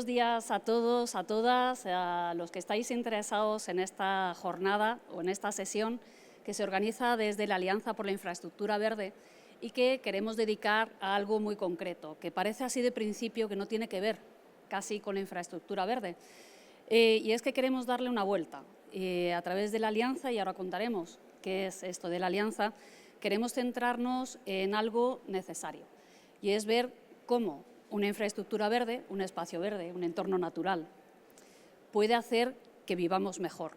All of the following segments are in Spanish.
días a todos, a todas, a los que estáis interesados en esta jornada o en esta sesión que se organiza desde la Alianza por la Infraestructura Verde y que queremos dedicar a algo muy concreto, que parece así de principio que no tiene que ver casi con la infraestructura verde. Y es que queremos darle una vuelta. A través de la Alianza, y ahora contaremos qué es esto de la Alianza, queremos centrarnos en algo necesario, y es ver cómo una infraestructura verde, un espacio verde, un entorno natural, puede hacer que vivamos mejor,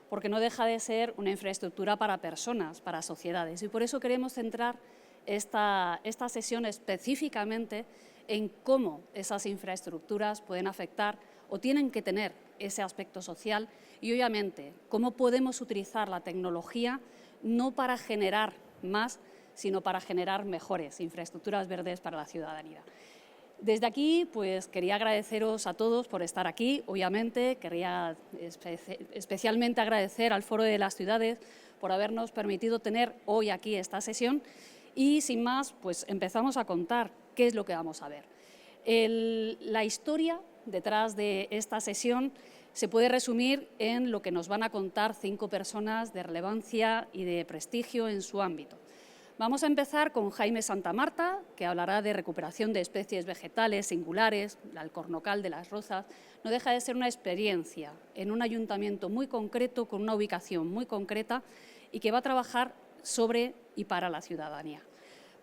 porque no deja de ser una infraestructura para personas, para sociedades, y por eso queremos centrar esta sesión específicamente en cómo esas infraestructuras pueden afectar o tienen que tener ese aspecto social y, obviamente, cómo podemos utilizar la tecnología no para generar más, sino para generar mejores infraestructuras verdes para la ciudadanía. Desde aquí, pues quería agradeceros a todos por estar aquí. Obviamente, quería especialmente agradecer al Foro de las Ciudades por habernos permitido tener hoy aquí esta sesión. Y sin más, pues empezamos a contar qué es lo que vamos a ver. La historia detrás de esta sesión se puede resumir en lo que nos van a contar 5 personas de relevancia y de prestigio en su ámbito. Vamos a empezar con Jaime Santamarta, que hablará de recuperación de especies vegetales singulares, el alcornocal de las Rozas. No deja de ser una experiencia en un ayuntamiento muy concreto, con una ubicación muy concreta y que va a trabajar sobre y para la ciudadanía.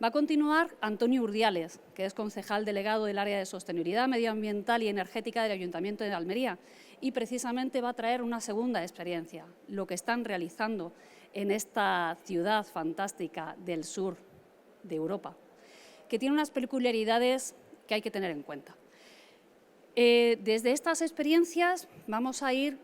Va a continuar Antonio Urdiales, que es concejal delegado del área de sostenibilidad medioambiental y energética del Ayuntamiento de Almería, y precisamente va a traer una segunda experiencia, lo que están realizando en esta ciudad fantástica del sur de Europa, que tiene unas peculiaridades que hay que tener en cuenta. Desde estas experiencias vamos a ir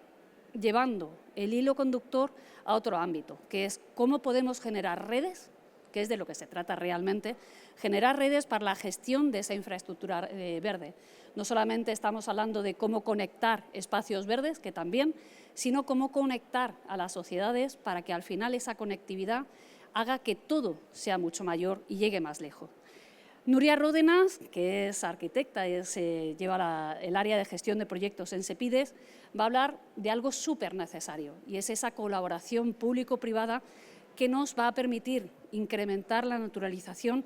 llevando el hilo conductor a otro ámbito, que es cómo podemos generar redes, que es de lo que se trata realmente, generar redes para la gestión de esa infraestructura verde. No solamente estamos hablando de cómo conectar espacios verdes, que también, sino cómo conectar a las sociedades para que al final esa conectividad haga que todo sea mucho mayor y llegue más lejos. Nuria Ródenas, que es arquitecta y lleva el área de gestión de proyectos en Sepides, va a hablar de algo súper necesario, y es esa colaboración público-privada que nos va a permitir incrementar la naturalización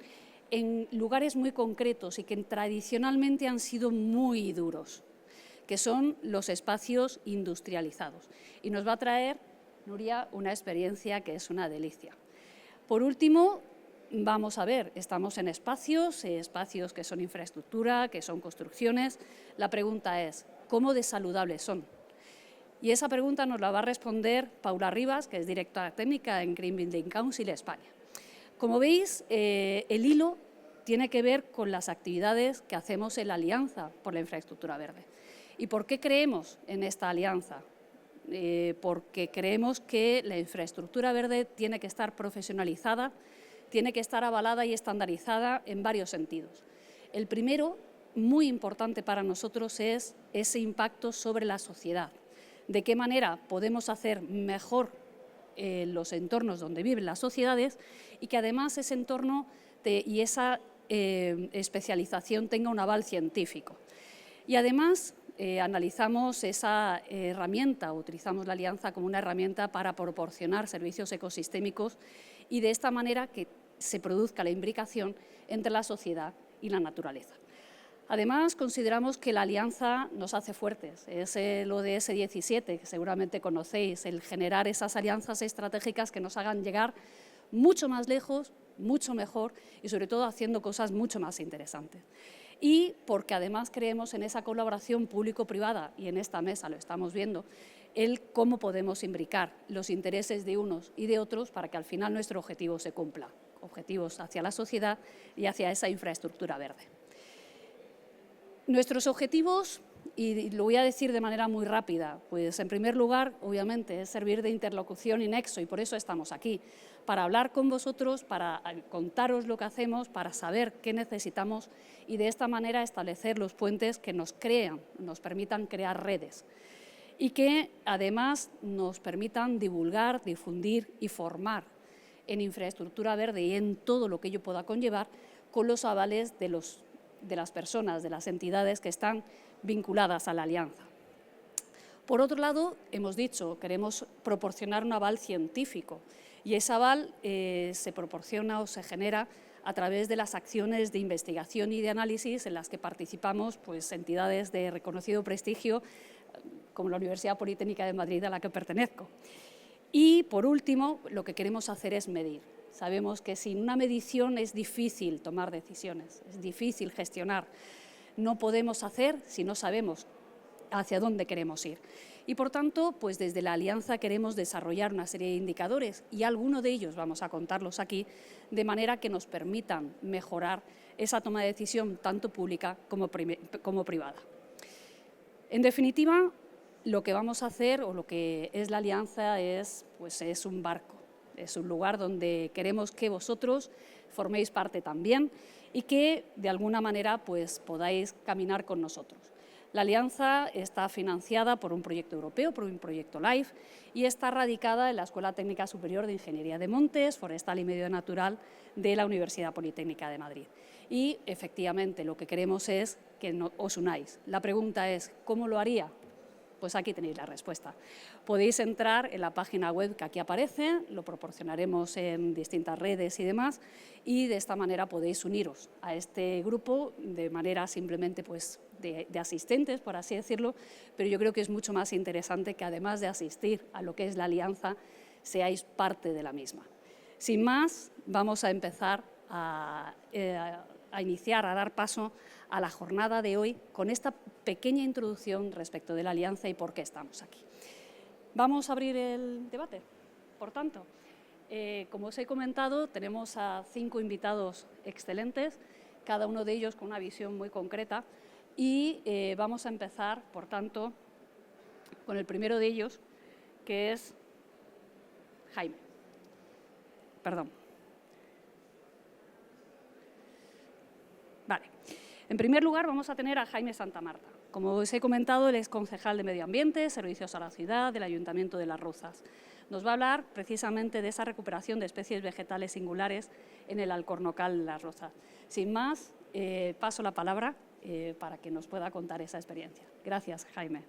en lugares muy concretos y que tradicionalmente han sido muy duros, que son los espacios industrializados. Y nos va a traer, Nuria, una experiencia que es una delicia. Por último, vamos a ver, estamos en espacios que son infraestructura, que son construcciones. La pregunta es, ¿cómo de saludables son? Y esa pregunta nos la va a responder Paula Rivas, que es directora técnica en Green Building Council España. Como veis, el hilo tiene que ver con las actividades que hacemos en la Alianza por la Infraestructura Verde. ¿Y por qué creemos en esta alianza? Porque creemos que la infraestructura verde tiene que estar profesionalizada, tiene que estar avalada y estandarizada en varios sentidos. El primero, muy importante para nosotros, es ese impacto sobre la sociedad. De qué manera podemos hacer mejor los entornos donde viven las sociedades y que además ese entorno y esa especialización tenga un aval científico. Y además analizamos esa herramienta, utilizamos la alianza como una herramienta para proporcionar servicios ecosistémicos y de esta manera que se produzca la imbricación entre la sociedad y la naturaleza. Además, consideramos que la alianza nos hace fuertes. Es el ODS 17, que seguramente conocéis, el generar esas alianzas estratégicas que nos hagan llegar mucho más lejos, mucho mejor y, sobre todo, haciendo cosas mucho más interesantes. Y porque además creemos en esa colaboración público-privada, y en esta mesa lo estamos viendo, el cómo podemos imbricar los intereses de unos y de otros para que al final nuestro objetivo se cumpla, objetivos hacia la sociedad y hacia esa infraestructura verde. Nuestros objetivos, y lo voy a decir de manera muy rápida, pues en primer lugar, obviamente, es servir de interlocución y nexo, y por eso estamos aquí, para hablar con vosotros, para contaros lo que hacemos, para saber qué necesitamos y de esta manera establecer los puentes que nos permitan crear redes y que además nos permitan divulgar, difundir y formar en infraestructura verde y en todo lo que ello pueda conllevar con los avales de de las personas, de las entidades que están vinculadas a la alianza. Por otro lado, hemos dicho, queremos proporcionar un aval científico y ese aval se proporciona o se genera a través de las acciones de investigación y de análisis en las que participamos pues, entidades de reconocido prestigio como la Universidad Politécnica de Madrid, a la que pertenezco. Y, por último, lo que queremos hacer es medir. Sabemos que sin una medición es difícil tomar decisiones, es difícil gestionar. No podemos hacer si no sabemos hacia dónde queremos ir. Y, por tanto, pues desde la Alianza queremos desarrollar una serie de indicadores y algunos de ellos vamos a contarlos aquí, de manera que nos permitan mejorar esa toma de decisión tanto pública como privada. En definitiva, lo que vamos a hacer o lo que es la Alianza es un barco, es un lugar donde queremos que vosotros forméis parte también y que de alguna manera pues, podáis caminar con nosotros. La Alianza está financiada por un proyecto europeo, por un proyecto LIFE, y está radicada en la Escuela Técnica Superior de Ingeniería de Montes, Forestal y Medio Natural de la Universidad Politécnica de Madrid. Y, efectivamente, lo que queremos es que os unáis. La pregunta es, ¿cómo lo haría? Pues aquí tenéis la respuesta. Podéis entrar en la página web que aquí aparece, lo proporcionaremos en distintas redes y demás, y de esta manera podéis uniros a este grupo de manera simplemente pues, de asistentes, por así decirlo, pero yo creo que es mucho más interesante que además de asistir a lo que es la alianza, seáis parte de la misma. Sin más, vamos a empezar a iniciar, a dar paso a la jornada de hoy con esta pequeña introducción respecto de la alianza y por qué estamos aquí. Vamos a abrir el debate, por tanto. Como os he comentado, tenemos a 5 invitados excelentes, cada uno de ellos con una visión muy concreta, y vamos a empezar, por tanto, con el primero de ellos, que es Jaime. Perdón. Vale. En primer lugar, vamos a tener a Jaime Santamarta. Como os he comentado, él es concejal de Medio Ambiente, Servicios a la Ciudad, del Ayuntamiento de Las Rozas. Nos va a hablar precisamente de esa recuperación de especies vegetales singulares en el Alcornocal de Las Rozas. Sin más, paso la palabra para que nos pueda contar esa experiencia. Gracias, Jaime.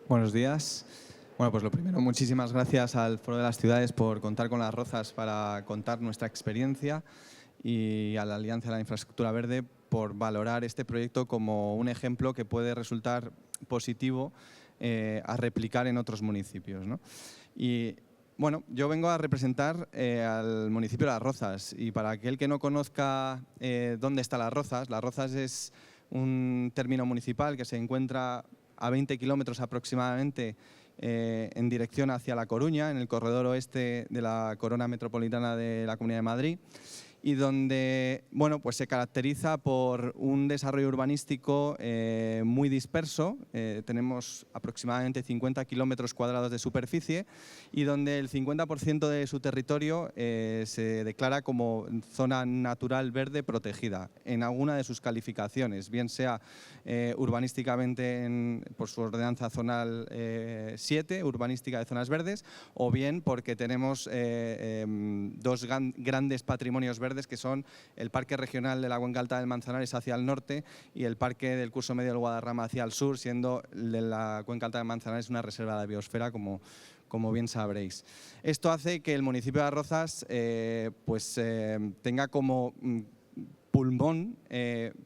Buenos días. Bueno, pues lo primero, muchísimas gracias al Foro de las Ciudades por contar con Las Rozas para contar nuestra experiencia y a la Alianza de la Infraestructura Verde por valorar este proyecto como un ejemplo que puede resultar positivo a replicar en otros municipios, ¿no? Y bueno, yo vengo a representar al municipio de Las Rozas y para aquel que no conozca dónde está Las Rozas es un término municipal que se encuentra a 20 kilómetros aproximadamente en dirección hacia La Coruña, en el corredor oeste de la corona metropolitana de la Comunidad de Madrid, y donde bueno, pues se caracteriza por un desarrollo urbanístico muy disperso. Tenemos aproximadamente 50 kilómetros cuadrados de superficie y donde el 50% de su territorio se declara como zona natural verde protegida en alguna de sus calificaciones, bien sea urbanísticamente por su ordenanza zonal 7, urbanística de zonas verdes, o bien porque tenemos dos grandes patrimonios verdes que son el Parque Regional de la Cuenca Alta del Manzanares hacia el norte y el Parque del Curso Medio del Guadarrama hacia el sur, siendo de la Cuenca Alta del Manzanares una reserva de biosfera, como bien sabréis. Esto hace que el municipio de Las Rozas tenga como pulmón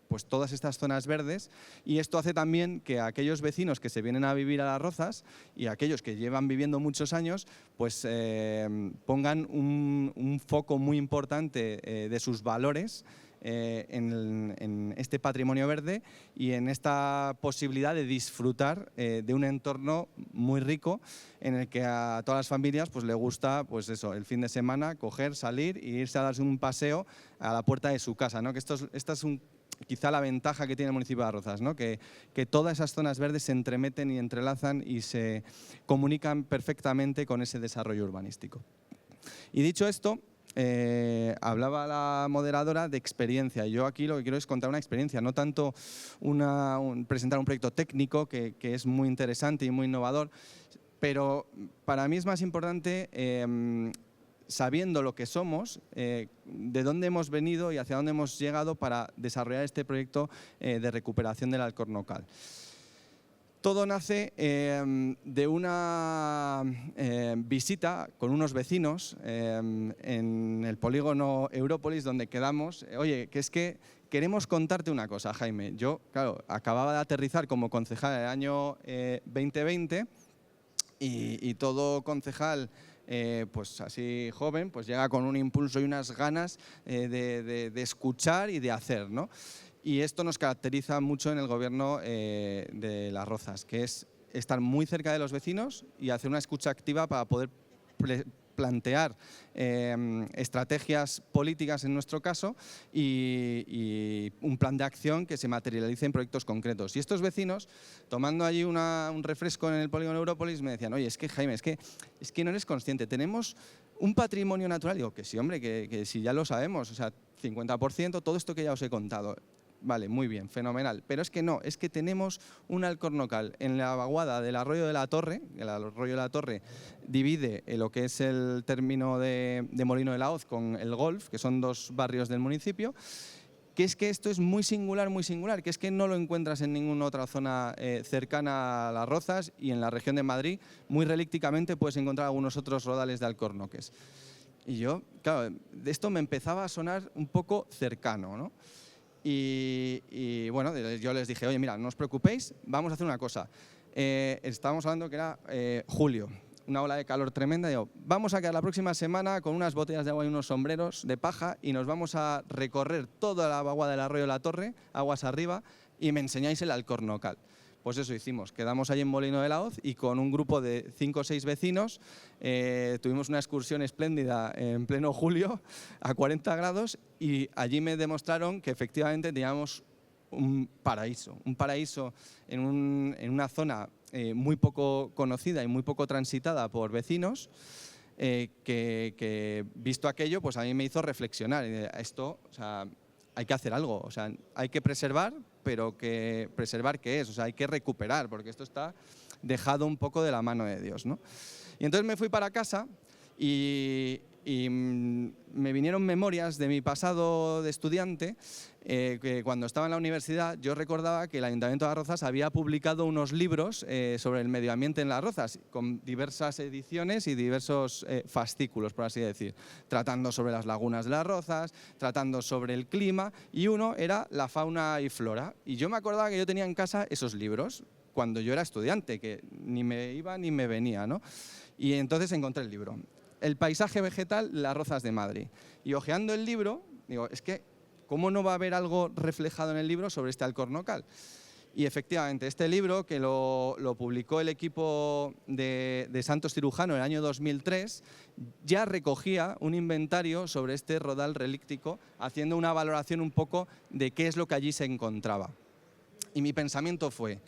pues todas estas zonas verdes, y esto hace también que aquellos vecinos que se vienen a vivir a Las Rozas y aquellos que llevan viviendo muchos años pues pongan un foco muy importante de sus valores en este patrimonio verde y en esta posibilidad de disfrutar de un entorno muy rico en el que a todas las familias pues le gusta pues eso, el fin de semana coger, salir e irse a darse un paseo a la puerta de su casa, ¿no? Que esta es quizá la ventaja que tiene el municipio de Las Rozas, ¿no? Que todas esas zonas verdes se entremeten y entrelazan y se comunican perfectamente con ese desarrollo urbanístico. Y dicho esto, hablaba la moderadora de experiencia. Yo aquí lo que quiero es contar una experiencia, no tanto presentar un proyecto técnico que es muy interesante y muy innovador, pero para mí es más importante sabiendo lo que somos, de dónde hemos venido y hacia dónde hemos llegado para desarrollar este proyecto de recuperación del Alcornocal. Todo nace de una visita con unos vecinos en el polígono Európolis, donde quedamos. Oye, que es que queremos contarte una cosa, Jaime. Yo, claro, acababa de aterrizar como concejal en el año 2020 y todo concejal, pues así joven, pues llega con un impulso y unas ganas de escuchar y de hacer, ¿no? Y esto nos caracteriza mucho en el gobierno de Las Rozas, que es estar muy cerca de los vecinos y hacer una escucha activa para poder plantear estrategias políticas en nuestro caso y un plan de acción que se materialice en proyectos concretos. Y estos vecinos, tomando allí un refresco en el polígono Európolis, me decían, oye, es que Jaime, es que no eres consciente, tenemos un patrimonio natural. Digo, que sí, hombre, que sí, ya lo sabemos, o sea, 50%, todo esto que ya os he contado. Vale, muy bien, fenomenal. Pero es que no, es que tenemos un alcornocal en la vaguada del Arroyo de la Torre. El Arroyo de la Torre divide lo que es el término de Molino de la Hoz con el Golf, que son dos barrios del municipio, que es que esto es muy singular, que es que no lo encuentras en ninguna otra zona cercana a Las Rozas, y en la región de Madrid, muy relícticamente, puedes encontrar algunos otros rodales de alcornoques. Y yo, claro, de esto me empezaba a sonar un poco cercano, ¿no? Y bueno, yo les dije, oye, mira, no os preocupéis, vamos a hacer una cosa. Estábamos hablando que era julio, una ola de calor tremenda. Digo, vamos a quedar la próxima semana con unas botellas de agua y unos sombreros de paja y nos vamos a recorrer toda la vaguada del Arroyo de la Torre, aguas arriba, y me enseñáis el Alcornocal. Pues eso hicimos, quedamos allí en Molino de la Hoz y con un grupo de 5 o 6 vecinos tuvimos una excursión espléndida en pleno julio a 40 grados y allí me demostraron que efectivamente teníamos un paraíso en una zona muy poco conocida y muy poco transitada por vecinos, que visto aquello, pues a mí me hizo reflexionar. Esto, o sea, hay que hacer algo, o sea, hay que preservar, pero que preservar ¿qué es? O sea, hay que recuperar, porque esto está dejado un poco de la mano de Dios, ¿no? Y entonces me fui para casa y me vinieron memorias de mi pasado de estudiante, que cuando estaba en la universidad yo recordaba que el Ayuntamiento de Las Rozas había publicado unos libros sobre el medio ambiente en Las Rozas, con diversas ediciones y diversos fascículos, por así decir, tratando sobre las lagunas de Las Rozas, tratando sobre el clima, y uno era la fauna y flora. Y yo me acordaba que yo tenía en casa esos libros cuando yo era estudiante, que ni me iba ni me venía, ¿no? Y entonces encontré el libro. El paisaje vegetal, Las Rozas de Madrid. Y hojeando el libro, digo, es que, ¿cómo no va a haber algo reflejado en el libro sobre este alcornocal? Y efectivamente, este libro, que lo publicó el equipo de Santos Cirujano en el año 2003, ya recogía un inventario sobre este rodal relíctico, haciendo una valoración un poco de qué es lo que allí se encontraba. Y mi pensamiento fue,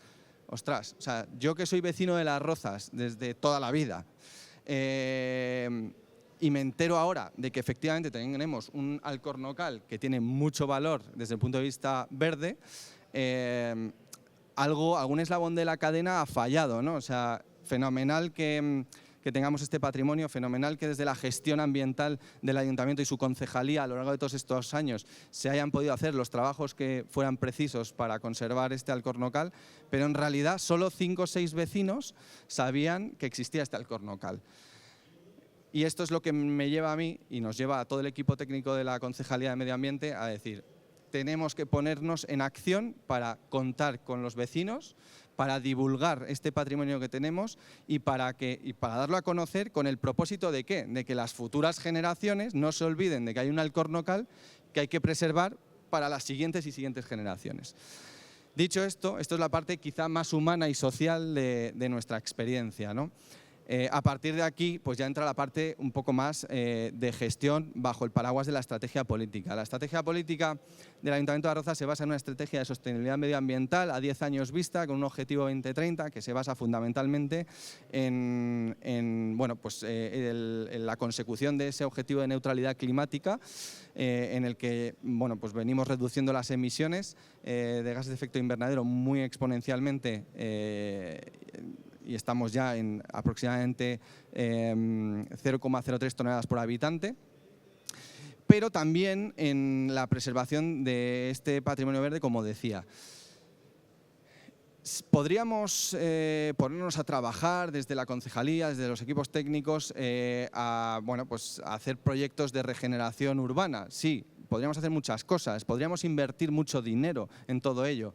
ostras, o sea, yo que soy vecino de Las Rozas desde toda la vida, y me entero ahora de que efectivamente tenemos un alcornocal que tiene mucho valor desde el punto de vista verde, algún eslabón de la cadena ha fallado, ¿no? O sea, fenomenal que tengamos este patrimonio, fenomenal que desde la gestión ambiental del Ayuntamiento y su concejalía a lo largo de todos estos años se hayan podido hacer los trabajos que fueran precisos para conservar este alcornocal, pero en realidad solo 5 o 6 vecinos sabían que existía este alcornocal. Y esto es lo que me lleva a mí y nos lleva a todo el equipo técnico de la Concejalía de Medio Ambiente a decir, tenemos que ponernos en acción para contar con los vecinos, para divulgar este patrimonio que tenemos y para darlo a conocer con el propósito de ¿qué? De que las futuras generaciones no se olviden de que hay un alcornocal que hay que preservar para las siguientes y siguientes generaciones. Dicho esto, esto es la parte quizá más humana y social de nuestra experiencia, ¿no? A partir de aquí, pues ya entra la parte un poco más de gestión bajo el paraguas de la estrategia política. La estrategia política del Ayuntamiento de Las Rozas se basa en una estrategia de sostenibilidad medioambiental a 10 años vista, con un objetivo 2030 que se basa fundamentalmente en la consecución de ese objetivo de neutralidad climática, en el que bueno, pues venimos reduciendo las emisiones de gases de efecto invernadero muy exponencialmente y estamos ya en aproximadamente 0,03 toneladas por habitante, pero también en la preservación de este patrimonio verde, como decía. Podríamos ponernos a trabajar desde la concejalía, desde los equipos técnicos, a hacer proyectos de regeneración urbana. Sí, podríamos hacer muchas cosas, podríamos invertir mucho dinero en todo ello,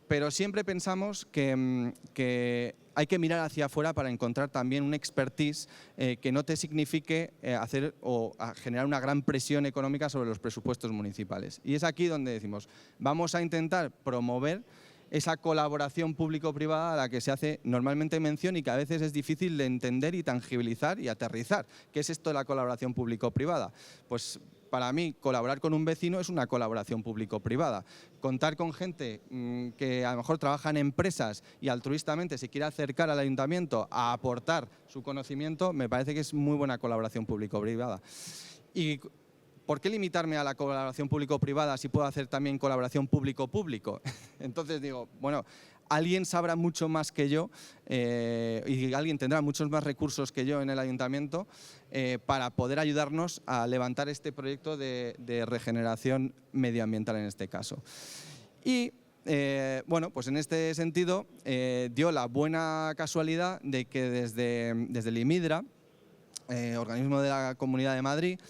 pero siempre pensamos que hay que mirar hacia afuera para encontrar también un expertise que no te signifique hacer o generar una gran presión económica sobre los presupuestos municipales. Y es aquí donde decimos, vamos a intentar promover esa colaboración público-privada a la que se hace normalmente mención y que a veces es difícil de entender y tangibilizar y aterrizar. ¿Qué es esto de la colaboración público-privada? Pues para mí, colaborar con un vecino es una colaboración público-privada. Contar con gente que a lo mejor trabaja en empresas y altruistamente se quiere acercar al ayuntamiento a aportar su conocimiento, me parece que es muy buena colaboración público-privada. Y ¿por qué limitarme a la colaboración público-privada si puedo hacer también colaboración público-público? Entonces digo, bueno, alguien sabrá mucho más que yo y alguien tendrá muchos más recursos que yo en el ayuntamiento para poder ayudarnos a levantar este proyecto de regeneración medioambiental en este caso. Y pues en este sentido dio la buena casualidad de que desde el IMIDRA, organismo de la Comunidad de Madrid,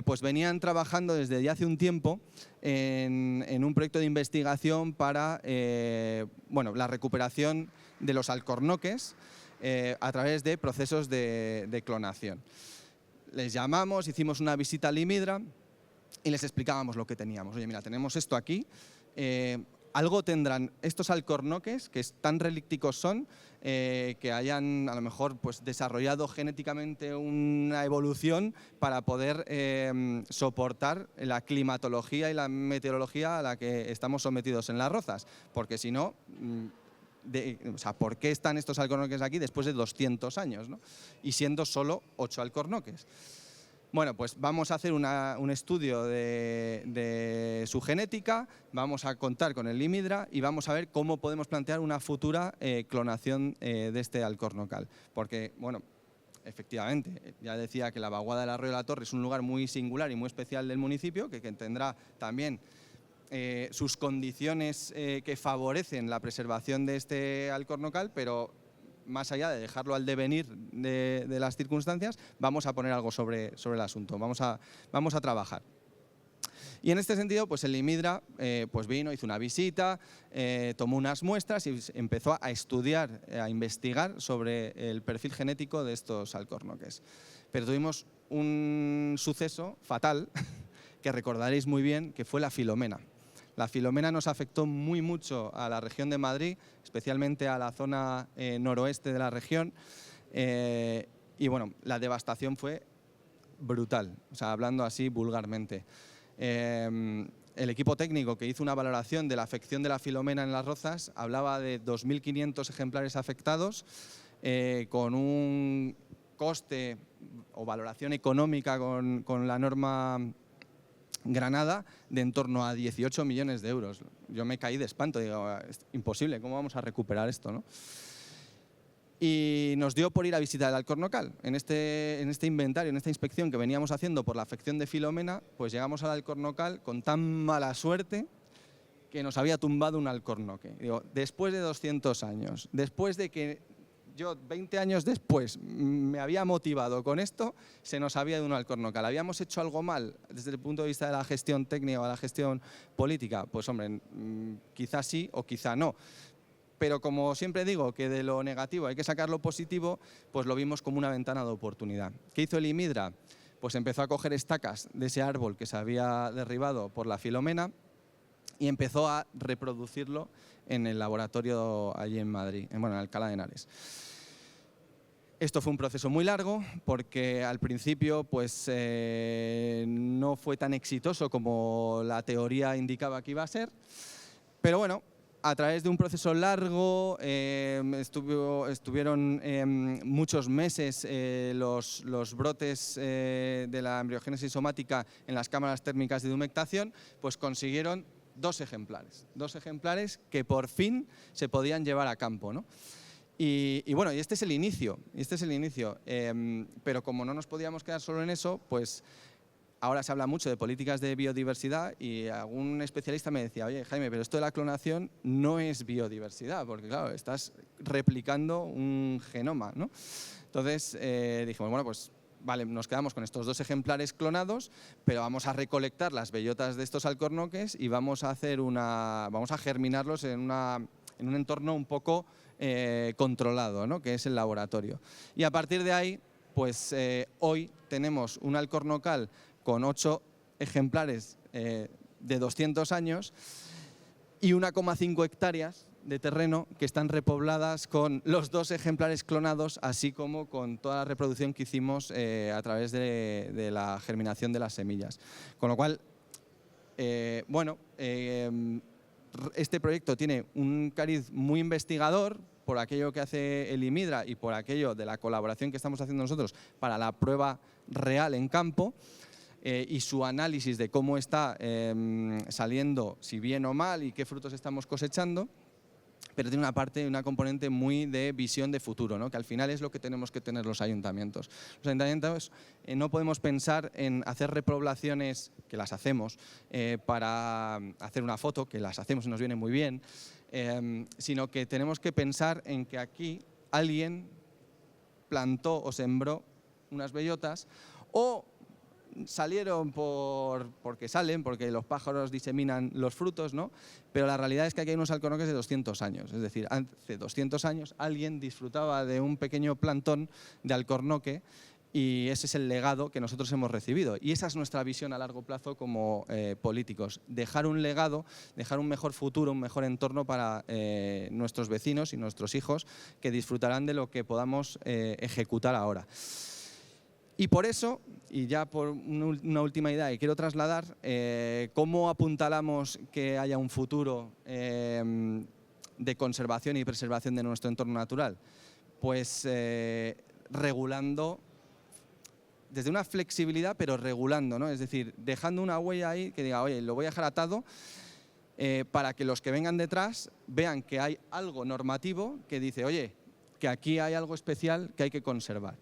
pues venían trabajando desde ya hace un tiempo en un proyecto de investigación para la recuperación de los alcornoques a través de procesos de clonación. Les llamamos, hicimos una visita al IMIDRA y les explicábamos lo que teníamos. Oye, mira, tenemos esto aquí, algo tendrán estos alcornoques, que tan relícticos son, que hayan a lo mejor pues, desarrollado genéticamente una evolución para poder soportar la climatología y la meteorología a la que estamos sometidos en Las Rozas, porque si no, ¿por qué están estos alcornoques aquí después de 200 años, ¿no? Y siendo solo 8 alcornoques? Bueno, pues vamos a hacer un estudio de su genética, vamos a contar con el IMIDRA y vamos a ver cómo podemos plantear una futura clonación de este alcornocal. Porque, bueno, efectivamente, ya decía que la vaguada del Arroyo de la Torre es un lugar muy singular y muy especial del municipio, que tendrá también sus condiciones que favorecen la preservación de este alcornocal, pero más allá de dejarlo al devenir de las circunstancias, vamos a poner algo sobre el asunto, vamos a trabajar. Y en este sentido, pues el IMIDRA pues vino, hizo una visita, tomó unas muestras y empezó a estudiar, a investigar sobre el perfil genético de estos alcornoques. Pero tuvimos un suceso fatal, que recordaréis muy bien, que fue la Filomena. La Filomena nos afectó mucho a la región de Madrid, especialmente a la zona noroeste de la región, y bueno, la devastación fue brutal, o sea, hablando así vulgarmente. El equipo técnico que hizo una valoración de la afección de la Filomena en Las Rozas hablaba de 2.500 ejemplares afectados, con un coste o valoración económica con la norma Granada de en torno a 18 millones de euros. Yo me caí de espanto, digo, es imposible, ¿cómo vamos a recuperar esto, ¿no? Y nos dio por ir a visitar el alcornocal. En este inventario, en esta inspección que veníamos haciendo por la afección de Filomena, pues llegamos al alcornocal con tan mala suerte que nos había tumbado un alcornoque. Digo, después de 200 años, después de que yo 20 años después me había motivado con esto, se nos había ido un alcornocal. ¿Habíamos hecho algo mal desde el punto de vista de la gestión técnica o de la gestión política? Pues hombre, quizá sí o quizá no. Pero como siempre digo, que de lo negativo hay que sacar lo positivo, pues lo vimos como una ventana de oportunidad. ¿Qué hizo el IMIDRA? Pues empezó a coger estacas de ese árbol que se había derribado por la Filomena y empezó a reproducirlo en el laboratorio allí en Madrid, en Alcalá de Henares. Esto fue un proceso muy largo porque al principio pues, no fue tan exitoso como la teoría indicaba que iba a ser, pero bueno, a través de un proceso largo, estuvieron muchos meses los brotes de la embriogénesis somática en las cámaras térmicas de humectación, pues consiguieron 2 ejemplares que por fin se podían llevar a campo, ¿no? Y bueno, y este es el inicio, pero como no nos podíamos quedar solo en eso, pues ahora se habla mucho de políticas de biodiversidad y algún especialista me decía, oye, Jaime, pero esto de la clonación no es biodiversidad, porque claro, estás replicando un genoma, ¿no? Entonces dijimos, bueno, pues vale, nos quedamos con estos 2 ejemplares clonados, pero vamos a recolectar las bellotas de estos alcornoques y vamos a germinarlos en un entorno un poco controlado, ¿no? Que es el laboratorio. Y a partir de ahí, pues hoy tenemos un alcornocal con 8 ejemplares de 200 años y 1,5 hectáreas de terreno que están repobladas con los 2 ejemplares clonados, así como con toda la reproducción que hicimos a través de la germinación de las semillas. Con lo cual, este proyecto tiene un cariz muy investigador por aquello que hace el IMIDRA y por aquello de la colaboración que estamos haciendo nosotros para la prueba real en campo, y su análisis de cómo está saliendo, si bien o mal, y qué frutos estamos cosechando, pero tiene una componente muy de visión de futuro, ¿no? Que al final es lo que tenemos que tener los ayuntamientos. Los ayuntamientos no podemos pensar en hacer repoblaciones, que las hacemos, para hacer una foto, que las hacemos y nos viene muy bien, sino que tenemos que pensar en que aquí alguien plantó o sembró unas bellotas, o salieron porque salen, porque los pájaros diseminan los frutos, ¿no? Pero la realidad es que aquí hay unos alcornoques de 200 años. Es decir, hace 200 años alguien disfrutaba de un pequeño plantón de alcornoque y ese es el legado que nosotros hemos recibido. Y esa es nuestra visión a largo plazo como políticos. Dejar un legado, dejar un mejor futuro, un mejor entorno para nuestros vecinos y nuestros hijos que disfrutarán de lo que podamos ejecutar ahora. Y por eso, y ya por una última idea que quiero trasladar, ¿cómo apuntalamos que haya un futuro de conservación y preservación de nuestro entorno natural? Pues regulando, desde una flexibilidad, pero regulando, ¿no? Es decir, dejando una huella ahí que diga, oye, lo voy a dejar atado para que los que vengan detrás vean que hay algo normativo que dice, oye, que aquí hay algo especial que hay que conservar.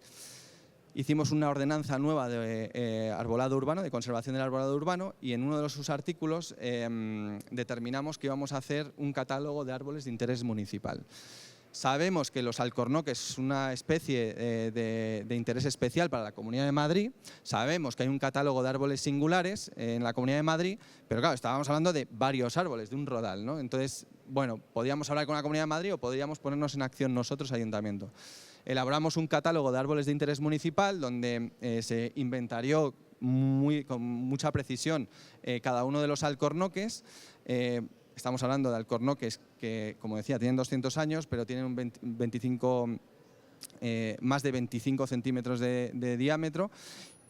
Hicimos una ordenanza nueva de arbolado urbano, de conservación del arbolado urbano, y en uno de sus artículos determinamos que íbamos a hacer un catálogo de árboles de interés municipal. Sabemos que los alcornoques es una especie de interés especial para la Comunidad de Madrid, sabemos que hay un catálogo de árboles singulares en la Comunidad de Madrid, pero claro, estábamos hablando de varios árboles, de un rodal, ¿no? Entonces, bueno, podíamos hablar con la Comunidad de Madrid o podríamos ponernos en acción nosotros, ayuntamiento. Elaboramos un catálogo de árboles de interés municipal donde se inventarió con mucha precisión cada uno de los alcornoques. Estamos hablando de alcornoques que, como decía, tienen 200 años, pero tienen más de 25 centímetros de diámetro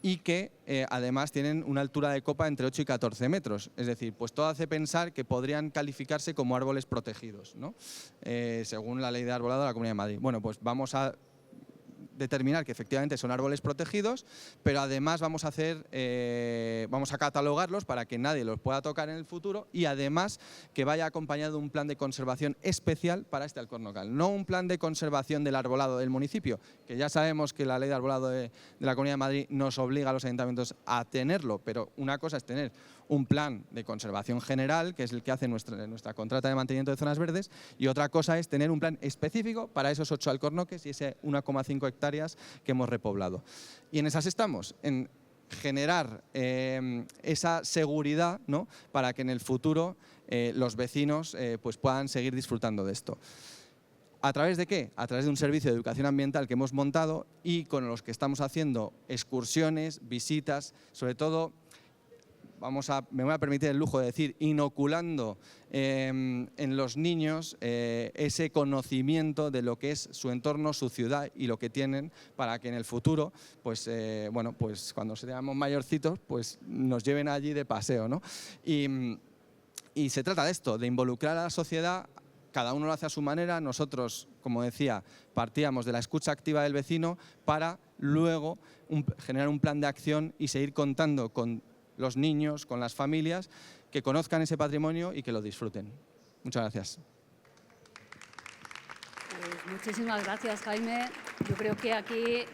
y que además tienen una altura de copa entre 8 y 14 metros. Es decir, pues todo hace pensar que podrían calificarse como árboles protegidos, ¿no? Según la ley de arbolado de la Comunidad de Madrid. Bueno, pues vamos a determinar que efectivamente son árboles protegidos, pero además vamos a catalogarlos para que nadie los pueda tocar en el futuro y además que vaya acompañado de un plan de conservación especial para este alcornocal. No un plan de conservación del arbolado del municipio, que ya sabemos que la ley de arbolado de la Comunidad de Madrid nos obliga a los ayuntamientos a tenerlo, pero una cosa es tener un plan de conservación general, que es el que hace nuestra contrata de mantenimiento de zonas verdes, y otra cosa es tener un plan específico para esos 8 alcornoques y ese 1,5 hectáreas que hemos repoblado. Y en esas estamos, en generar esa seguridad, ¿no? Para que en el futuro los vecinos pues puedan seguir disfrutando de esto. ¿A través de qué? A través de un servicio de educación ambiental que hemos montado y con los que estamos haciendo excursiones, visitas, sobre todo me voy a permitir el lujo de decir, inoculando en los niños ese conocimiento de lo que es su entorno, su ciudad y lo que tienen para que en el futuro, pues, pues cuando seamos mayorcitos, pues nos lleven allí de paseo, ¿no? Y se trata de esto, de involucrar a la sociedad. Cada uno lo hace a su manera. Nosotros, como decía, partíamos de la escucha activa del vecino para luego generar un plan de acción y seguir contando con los niños, con las familias, que conozcan ese patrimonio y que lo disfruten. Muchas gracias. Muchísimas gracias, Jaime. Yo creo que aquí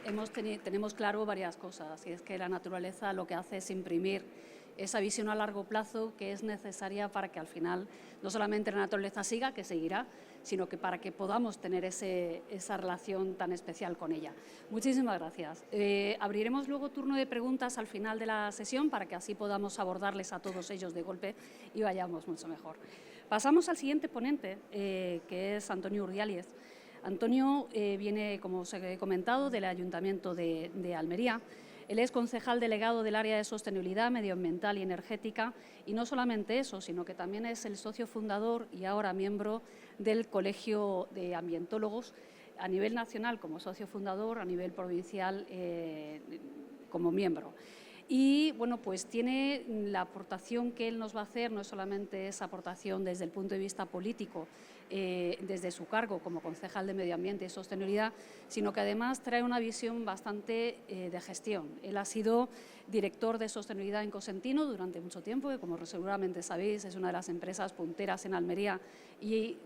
tenemos claro varias cosas, y es que la naturaleza lo que hace es imprimir esa visión a largo plazo que es necesaria para que al final no solamente la naturaleza siga, que seguirá, sino que para que podamos tener esa relación tan especial con ella. Muchísimas gracias. Abriremos luego turno de preguntas al final de la sesión para que así podamos abordarles a todos ellos de golpe y vayamos mucho mejor. Pasamos al siguiente ponente, que es Antonio Urdiáliz. Antonio viene, como os he comentado, del Ayuntamiento de Almería. Él es concejal delegado del área de sostenibilidad medioambiental y energética, y no solamente eso, sino que también es el socio fundador y ahora miembro del Colegio de Ambientólogos a nivel nacional como socio fundador, a nivel provincial como miembro. Y bueno, pues tiene la aportación que él nos va a hacer, no es solamente esa aportación desde el punto de vista político, desde su cargo como concejal de Medio Ambiente y Sostenibilidad, sino que además trae una visión bastante de gestión. Él ha sido director de sostenibilidad en Cosentino durante mucho tiempo, que como seguramente sabéis es una de las empresas punteras en Almería y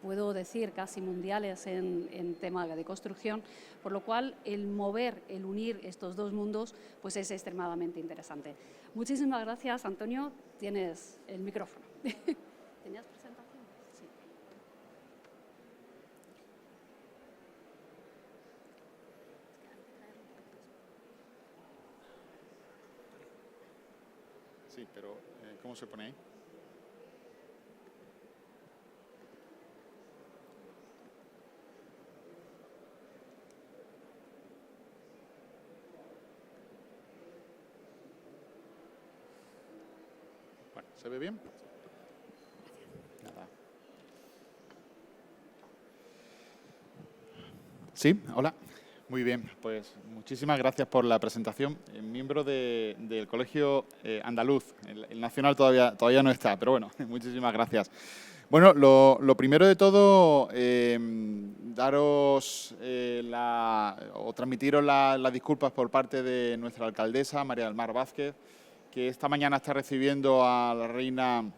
puedo decir casi mundiales en tema de construcción, por lo cual el mover, el unir estos dos mundos pues es extremadamente interesante. Muchísimas gracias, Antonio. Tienes el micrófono. ¿Tenías presentación? Sí. Sí, pero ¿cómo se pone ahí? Bueno, ¿se ve bien? Nada. Sí, hola. Muy bien, pues muchísimas gracias por la presentación. Miembro del Colegio Andaluz, el nacional todavía no está, pero bueno, muchísimas gracias. Bueno, lo primero de todo, daros o transmitiros las disculpas por parte de nuestra alcaldesa, María del Mar Vázquez, que esta mañana está recibiendo a la reina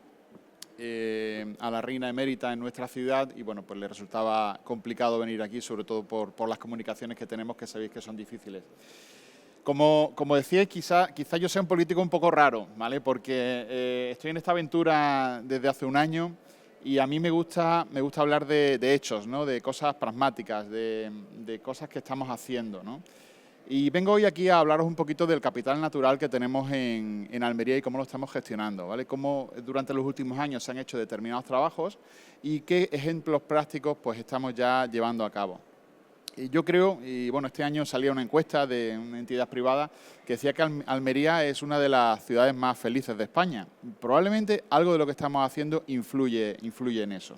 emérita en nuestra ciudad y bueno, pues le resultaba complicado venir aquí, sobre todo por las comunicaciones que tenemos, que sabéis que son difíciles. Como decíais, quizá yo sea un político un poco raro, ¿vale? Porque estoy en esta aventura desde hace un año y a mí me gusta hablar de hechos, ¿no? De cosas pragmáticas, de cosas que estamos haciendo, ¿no? Y vengo hoy aquí a hablaros un poquito del capital natural que tenemos en Almería y cómo lo estamos gestionando, ¿vale? Cómo durante los últimos años se han hecho determinados trabajos y qué ejemplos prácticos pues estamos ya llevando a cabo. Y yo creo, y bueno, este año salía una encuesta de una entidad privada que decía que Almería es una de las ciudades más felices de España. Probablemente algo de lo que estamos haciendo influye en eso.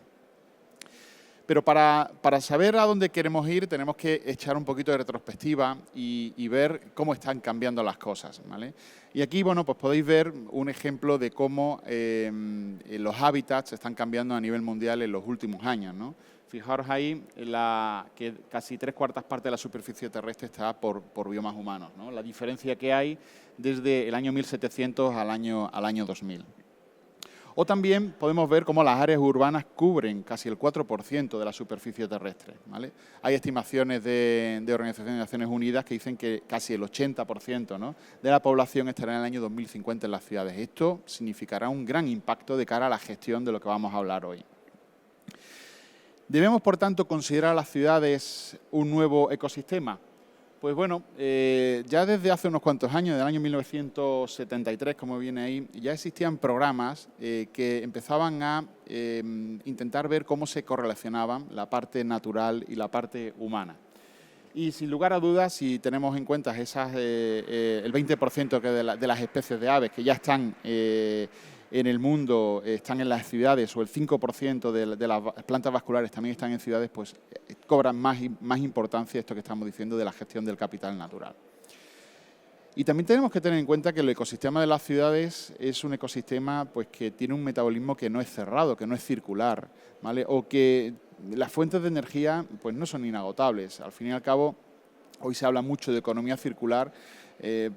Pero para saber a dónde queremos ir tenemos que echar un poquito de retrospectiva y ver cómo están cambiando las cosas, ¿vale? Y aquí, bueno, pues podéis ver un ejemplo de cómo los hábitats están cambiando a nivel mundial en los últimos años, ¿no? Fijaros ahí que casi 3/4 partes de la superficie terrestre está por biomas humanos, ¿no? La diferencia que hay desde el año 1700 al año 2000. O también podemos ver cómo las áreas urbanas cubren casi el 4% de la superficie terrestre, ¿vale? Hay estimaciones de Organización de Naciones Unidas que dicen que casi el 80%, ¿no?, de la población estará en el año 2050 en las ciudades. Esto significará un gran impacto de cara a la gestión de lo que vamos a hablar hoy. ¿Debemos, por tanto, considerar a las ciudades un nuevo ecosistema? Pues bueno, ya desde hace unos cuantos años, del año 1973, como viene ahí, ya existían programas que empezaban a intentar ver cómo se correlacionaban la parte natural y la parte humana. Y sin lugar a dudas, si tenemos en cuenta el 20% de las especies de aves que ya están en el mundo, están en las ciudades, o el 5% de las plantas vasculares también están en ciudades, pues cobran más importancia esto que estamos diciendo de la gestión del capital natural. Y también tenemos que tener en cuenta que el ecosistema de las ciudades es un ecosistema pues, que tiene un metabolismo que no es cerrado, que no es circular, ¿vale? O que las fuentes de energía pues, no son inagotables. Al fin y al cabo, hoy se habla mucho de economía circular,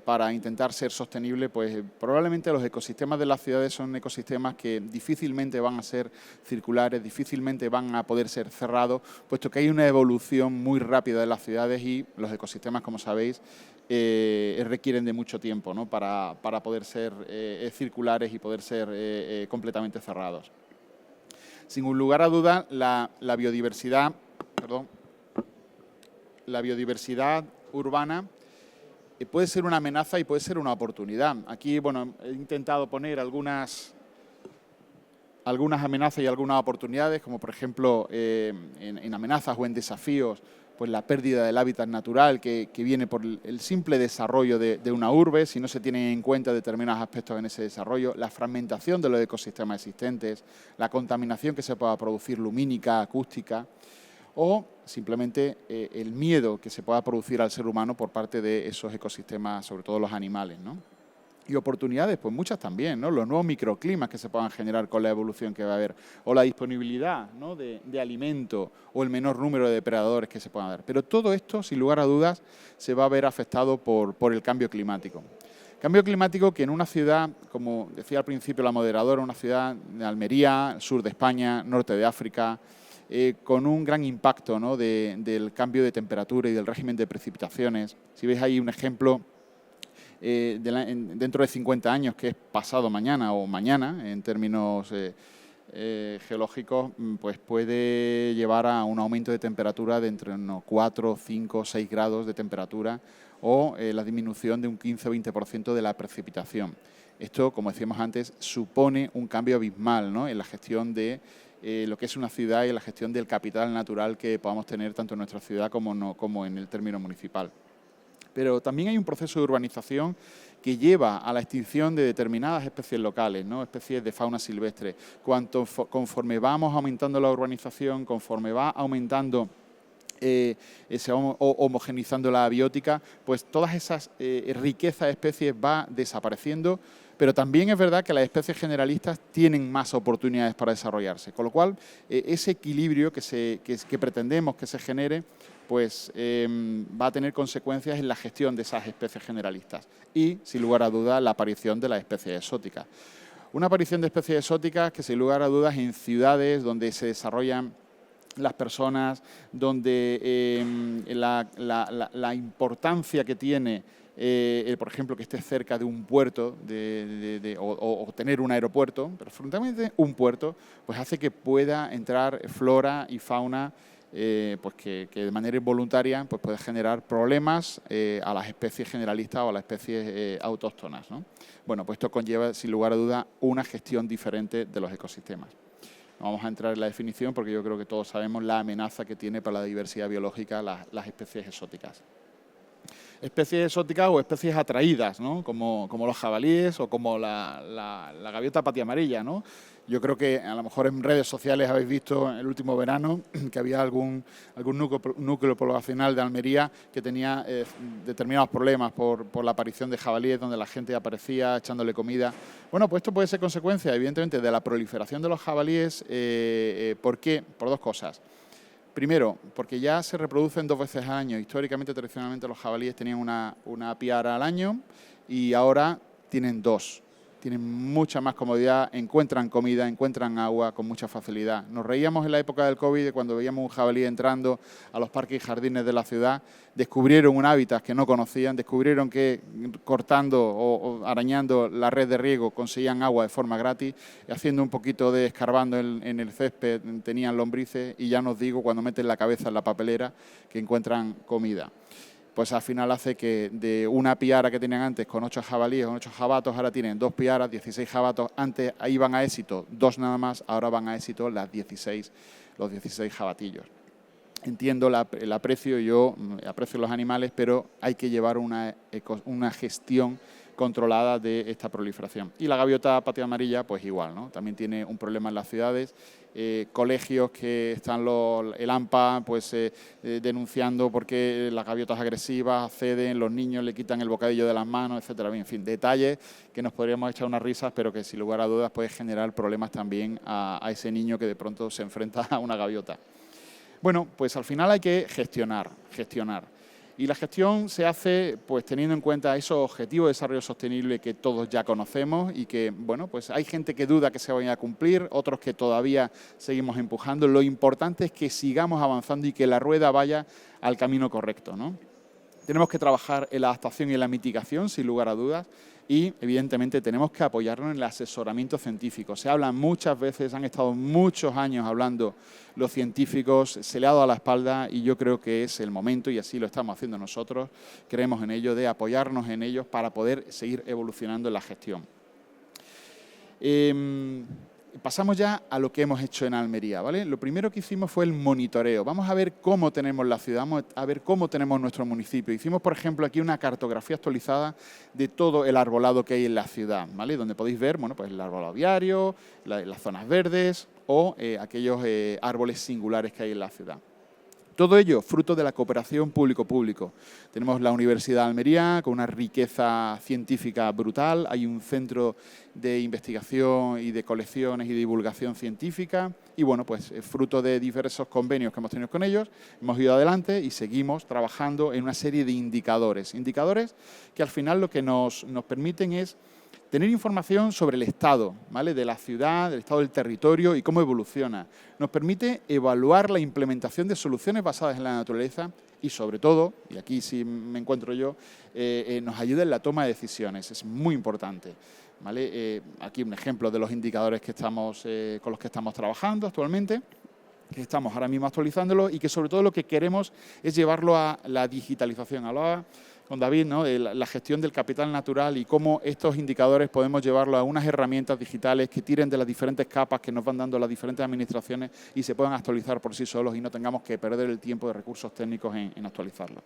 para intentar ser sostenible, pues probablemente los ecosistemas de las ciudades son ecosistemas que difícilmente van a ser circulares, difícilmente van a poder ser cerrados, puesto que hay una evolución muy rápida de las ciudades y los ecosistemas, como sabéis, requieren de mucho tiempo, ¿no? para poder ser circulares y poder ser completamente cerrados. Sin lugar a duda, la biodiversidad urbana puede ser una amenaza y puede ser una oportunidad. Aquí, bueno, he intentado poner algunas amenazas y algunas oportunidades, como por ejemplo en amenazas o en desafíos, pues la pérdida del hábitat natural que viene por el simple desarrollo de una urbe, si no se tienen en cuenta determinados aspectos en ese desarrollo, la fragmentación de los ecosistemas existentes, la contaminación que se pueda producir lumínica, acústica, o simplemente el miedo que se pueda producir al ser humano por parte de esos ecosistemas, sobre todo los animales, ¿no? Y oportunidades, pues muchas también, ¿no? Los nuevos microclimas que se puedan generar con la evolución que va a haber, o la disponibilidad, ¿no? de alimento, o el menor número de depredadores que se puedan dar. Pero todo esto, sin lugar a dudas, se va a ver afectado por el cambio climático. Cambio climático que en una ciudad, como decía al principio la moderadora, una ciudad de Almería, sur de España, norte de África, con un gran impacto, ¿no? del cambio de temperatura y del régimen de precipitaciones. Si veis ahí un ejemplo, dentro de 50 años, que es pasado mañana o mañana, en términos geológicos, pues puede llevar a un aumento de temperatura de entre unos 4, 5, 6 grados de temperatura o la disminución de un 15 o 20% de la precipitación. Esto, como decíamos antes, supone un cambio abismal, ¿no? en la gestión de lo que es una ciudad y en la gestión del capital natural que podamos tener tanto en nuestra ciudad como en el término municipal. Pero también hay un proceso de urbanización que lleva a la extinción de determinadas especies locales, ¿no? especies de fauna silvestre. Conforme vamos aumentando la urbanización, conforme va aumentando, se va homogeneizando la abiótica, pues todas esas riquezas de especies va desapareciendo. Pero también es verdad que las especies generalistas tienen más oportunidades para desarrollarse, con lo cual ese equilibrio que pretendemos que se genere, pues va a tener consecuencias en la gestión de esas especies generalistas y, sin lugar a dudas, la aparición de las especies exóticas. Una aparición de especies exóticas que, sin lugar a dudas, en ciudades donde se desarrollan las personas, donde la importancia que tiene por ejemplo, que esté cerca de un puerto o tener un aeropuerto, pero fundamentalmente un puerto, pues hace que pueda entrar flora y fauna pues que de manera involuntaria pues puede generar problemas a las especies generalistas o a las especies autóctonas, ¿no? Bueno, pues esto conlleva, sin lugar a duda, una gestión diferente de los ecosistemas. No vamos a entrar en la definición porque yo creo que todos sabemos la amenaza que tiene para la diversidad biológica las especies exóticas. Especies exóticas o especies atraídas, ¿no? como los jabalíes o como la gaviota patia amarilla, ¿no? Yo creo que a lo mejor en redes sociales habéis visto el último verano que había algún núcleo poblacional de Almería que tenía determinados problemas por la aparición de jabalíes, donde la gente aparecía echándole comida. Bueno, pues esto puede ser consecuencia, evidentemente, de la proliferación de los jabalíes. ¿Por qué? Por dos cosas. Primero, porque ya se reproducen 2 veces al año. Históricamente, tradicionalmente, los jabalíes tenían una piara al año y ahora tienen 2. Tienen mucha más comodidad, encuentran comida, encuentran agua con mucha facilidad. Nos reíamos en la época del COVID de cuando veíamos un jabalí entrando a los parques y jardines de la ciudad. Descubrieron un hábitat que no conocían, descubrieron que cortando o arañando la red de riego conseguían agua de forma gratis, haciendo un poquito de escarbando en el césped tenían lombrices y ya nos digo cuando meten la cabeza en la papelera que encuentran comida. Pues al final hace que de una piara que tenían antes con 8 jabalíes, con 8 jabatos, ahora tienen 2 piaras, 16 jabatos. Antes ahí van a éxito 2 nada más, ahora van a éxito los 16 jabatillos. Entiendo el aprecio, yo aprecio los animales, pero hay que llevar una gestión controlada de esta proliferación. Y la gaviota patia amarilla, pues igual, ¿no? También tiene un problema en las ciudades. Colegios que están el AMPA pues denunciando porque las gaviotas agresivas ceden, los niños le quitan el bocadillo de las manos, etcétera. En fin, detalles que nos podríamos echar unas risas, pero que sin lugar a dudas puede generar problemas también a ese niño que de pronto se enfrenta a una gaviota. Bueno, pues al final hay que gestionar. Y la gestión se hace pues teniendo en cuenta esos objetivos de desarrollo sostenible que todos ya conocemos y que, bueno, pues hay gente que duda que se vayan a cumplir, otros que todavía seguimos empujando. Lo importante es que sigamos avanzando y que la rueda vaya al camino correcto, ¿no? Tenemos que trabajar en la adaptación y en la mitigación, sin lugar a dudas, y evidentemente tenemos que apoyarnos en el asesoramiento científico. Se habla muchas veces, han estado muchos años hablando los científicos, se le ha dado a la espalda y yo creo que es el momento, y así lo estamos haciendo nosotros, creemos en ello, de apoyarnos en ellos para poder seguir evolucionando en la gestión. Pasamos ya a lo que hemos hecho en Almería, ¿vale? Lo primero que hicimos fue el monitoreo. Vamos a ver cómo tenemos la ciudad, vamos a ver cómo tenemos nuestro municipio. Hicimos, por ejemplo, aquí una cartografía actualizada de todo el arbolado que hay en la ciudad, ¿vale? Donde podéis ver, bueno, pues el arbolado viario, las zonas verdes o aquellos árboles singulares que hay en la ciudad. Todo ello fruto de la cooperación público-público. Tenemos la Universidad de Almería con una riqueza científica brutal, hay un centro de investigación y de colecciones y de divulgación científica y bueno, pues fruto de diversos convenios que hemos tenido con ellos, hemos ido adelante y seguimos trabajando en una serie de indicadores. Indicadores que al final lo que nos permiten es tener información sobre el estado, ¿vale?, de la ciudad, del estado del territorio y cómo evoluciona. Nos permite evaluar la implementación de soluciones basadas en la naturaleza y, sobre todo, y aquí sí me encuentro yo, nos ayuda en la toma de decisiones. Es muy importante, ¿vale? Aquí un ejemplo de los indicadores que con los que estamos trabajando actualmente, que estamos ahora mismo actualizándolo y que sobre todo lo que queremos es llevarlo a la digitalización. Hablaba con David, ¿no?, de la gestión del capital natural y cómo estos indicadores podemos llevarlo a unas herramientas digitales que tiren de las diferentes capas que nos van dando las diferentes administraciones y se puedan actualizar por sí solos y no tengamos que perder el tiempo de recursos técnicos en actualizarlos.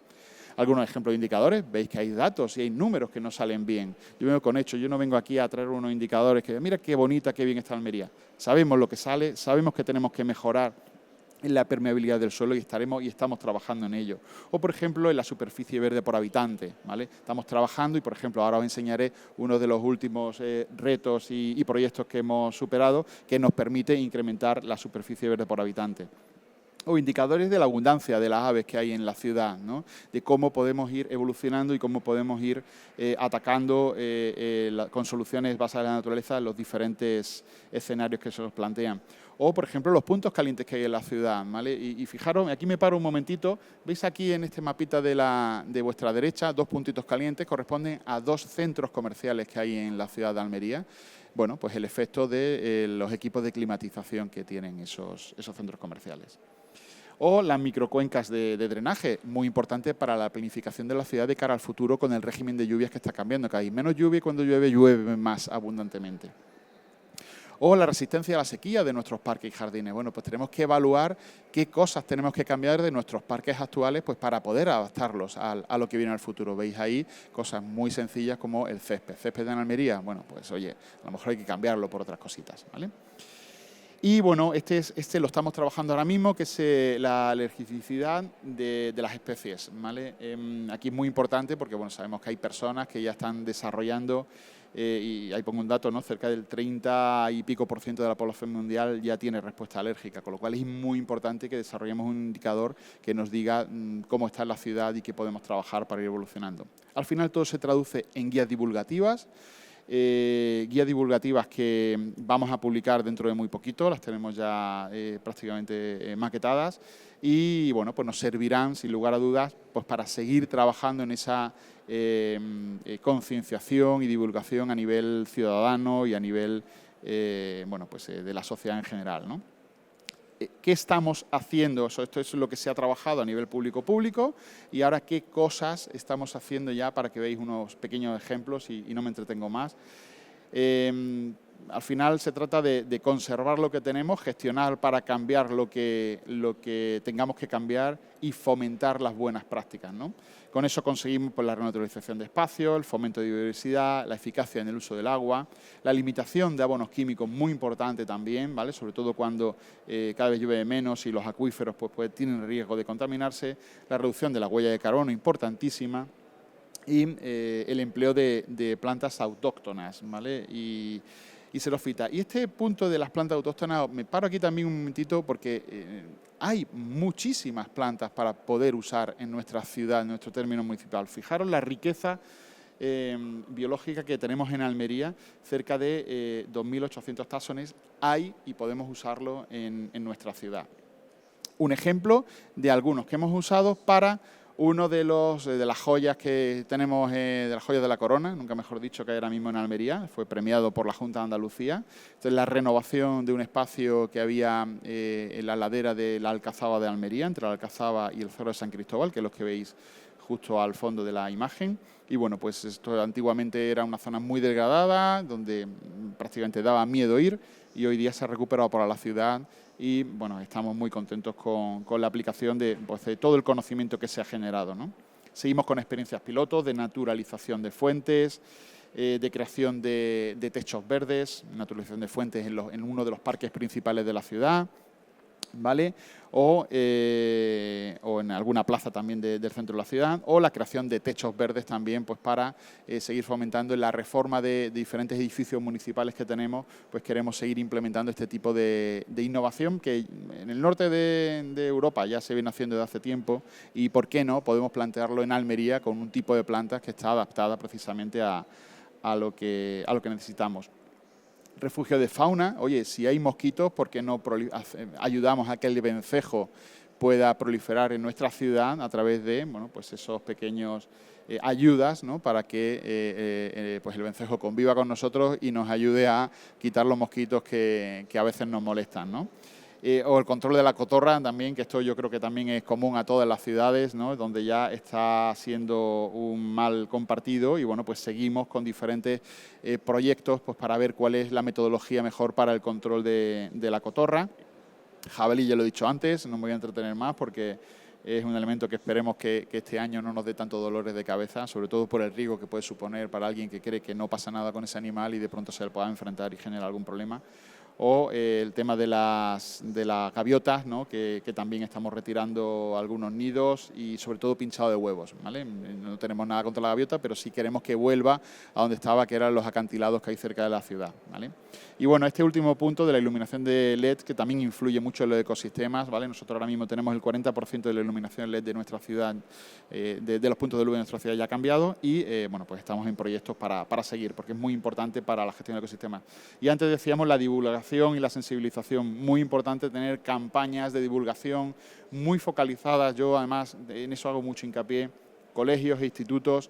Algunos ejemplos de indicadores, veis que hay datos y hay números que no salen bien. Yo vengo con hechos, yo no vengo aquí a traer unos indicadores que mira qué bonita, qué bien está Almería. Sabemos lo que sale, sabemos que tenemos que mejorar en la permeabilidad del suelo y estamos trabajando en ello. O, por ejemplo, en la superficie verde por habitante, ¿vale? Estamos trabajando y, por ejemplo, ahora os enseñaré uno de los últimos retos y proyectos que hemos superado que nos permite incrementar la superficie verde por habitante. O indicadores de la abundancia de las aves que hay en la ciudad, ¿no?, de cómo podemos ir evolucionando y cómo podemos ir atacando con soluciones basadas en la naturaleza los diferentes escenarios que se nos plantean. O, por ejemplo, los puntos calientes que hay en la ciudad, ¿vale? Y fijaros, aquí me paro un momentito, veis aquí en este mapita de vuestra derecha, 2 puntitos calientes corresponden a 2 centros comerciales que hay en la ciudad de Almería. Bueno, pues el efecto de los equipos de climatización que tienen esos centros comerciales. O las microcuencas de drenaje, muy importante para la planificación de la ciudad de cara al futuro con el régimen de lluvias que está cambiando, que hay menos lluvia y cuando llueve más abundantemente. O la resistencia a la sequía de nuestros parques y jardines. Bueno, pues tenemos que evaluar qué cosas tenemos que cambiar de nuestros parques actuales pues para poder adaptarlos a lo que viene al futuro. Veis ahí cosas muy sencillas como el césped. ¿Césped en Almería? Bueno, pues oye, a lo mejor hay que cambiarlo por otras cositas, ¿vale? Y bueno, este lo estamos trabajando ahora mismo, que es la alergicidad de las especies, ¿vale? Aquí es muy importante porque bueno, sabemos que hay personas que ya están desarrollando, y ahí pongo un dato, ¿no?, cerca del 30 y pico % de la población mundial ya tiene respuesta alérgica, con lo cual es muy importante que desarrollemos un indicador que nos diga cómo está la ciudad y qué podemos trabajar para ir evolucionando. Al final todo se traduce en guías divulgativas, que vamos a publicar dentro de muy poquito, las tenemos ya prácticamente maquetadas y bueno, pues nos servirán sin lugar a dudas pues para seguir trabajando en esa concienciación y divulgación a nivel ciudadano y a nivel bueno, pues, de la sociedad en general, ¿no? ¿Qué estamos haciendo? Esto es lo que se ha trabajado a nivel público y ahora qué cosas estamos haciendo ya para que veáis unos pequeños ejemplos y no me entretengo más. Al final se trata de conservar lo que tenemos, gestionar para cambiar lo que tengamos que cambiar y fomentar las buenas prácticas, ¿no? Con eso conseguimos pues, la renaturalización de espacios, el fomento de biodiversidad, la eficacia en el uso del agua, la limitación de abonos químicos, muy importante también, ¿vale? Sobre todo cuando cada vez llueve menos y los acuíferos pues tienen riesgo de contaminarse, la reducción de la huella de carbono, importantísima, y el empleo de plantas autóctonas, ¿vale? Y y xerófita. Y este punto de las plantas autóctonas, me paro aquí también un momentito porque hay muchísimas plantas para poder usar en nuestra ciudad, en nuestro término municipal. Fijaros la riqueza biológica que tenemos en Almería, cerca de 2.800 taxones hay y podemos usarlo en nuestra ciudad. Un ejemplo de algunos que hemos usado para uno de las joyas que tenemos, de las joyas de la corona, nunca mejor dicho, que hay ahora mismo en Almería, fue premiado por la Junta de Andalucía. Entonces, la renovación de un espacio que había en la ladera de la Alcazaba de Almería, entre la Alcazaba y el Cerro de San Cristóbal, que es los que veis justo al fondo de la imagen. Y bueno, pues esto antiguamente era una zona muy degradada, donde prácticamente daba miedo ir, y hoy día se ha recuperado para la ciudad. Y bueno, estamos muy contentos con la aplicación de todo el conocimiento que se ha generado, ¿no? Seguimos con experiencias pilotos de naturalización de fuentes, de creación de techos verdes, naturalización de fuentes en uno de los parques principales de la ciudad, ¿vale? O en alguna plaza también del centro de la ciudad, o la creación de techos verdes también, pues para seguir fomentando en la reforma de diferentes edificios municipales que tenemos, pues queremos seguir implementando este tipo de innovación que en el norte de Europa ya se viene haciendo desde hace tiempo, y por qué no podemos plantearlo en Almería con un tipo de plantas que está adaptada precisamente a lo que necesitamos. Refugio de fauna, oye, si hay mosquitos, ¿por qué no ayudamos a que el vencejo pueda proliferar en nuestra ciudad a través de, bueno, pues esos pequeños ayudas, ¿no? Para que pues el vencejo conviva con nosotros y nos ayude a quitar los mosquitos que a veces nos molestan, ¿no? O el control de la cotorra también, que esto yo creo que también es común a todas las ciudades, ¿no? Donde ya está siendo un mal compartido, y bueno, pues seguimos con diferentes proyectos pues para ver cuál es la metodología mejor para el control de la cotorra. Jabalí ya lo he dicho antes, no me voy a entretener más porque es un elemento que esperemos que este año no nos dé tantos dolores de cabeza, sobre todo por el riesgo que puede suponer para alguien que cree que no pasa nada con ese animal y de pronto se le pueda enfrentar y generar algún problema. O el tema de las gaviotas, ¿no? que también estamos retirando algunos nidos y sobre todo pinchado de huevos, ¿vale? No tenemos nada contra la gaviota, pero sí queremos que vuelva a donde estaba, que eran los acantilados que hay cerca de la ciudad, ¿vale? Y bueno, este último punto de la iluminación de LED, que también influye mucho en los ecosistemas, ¿vale? Nosotros ahora mismo tenemos el 40% de la iluminación LED de nuestra ciudad, de los puntos de luz de nuestra ciudad ya ha cambiado, y bueno, pues estamos en proyectos para seguir, porque es muy importante para la gestión del ecosistema. Y antes decíamos la divulgación y la sensibilización, muy importante tener campañas de divulgación muy focalizadas. Yo además en eso hago mucho hincapié, colegios e institutos.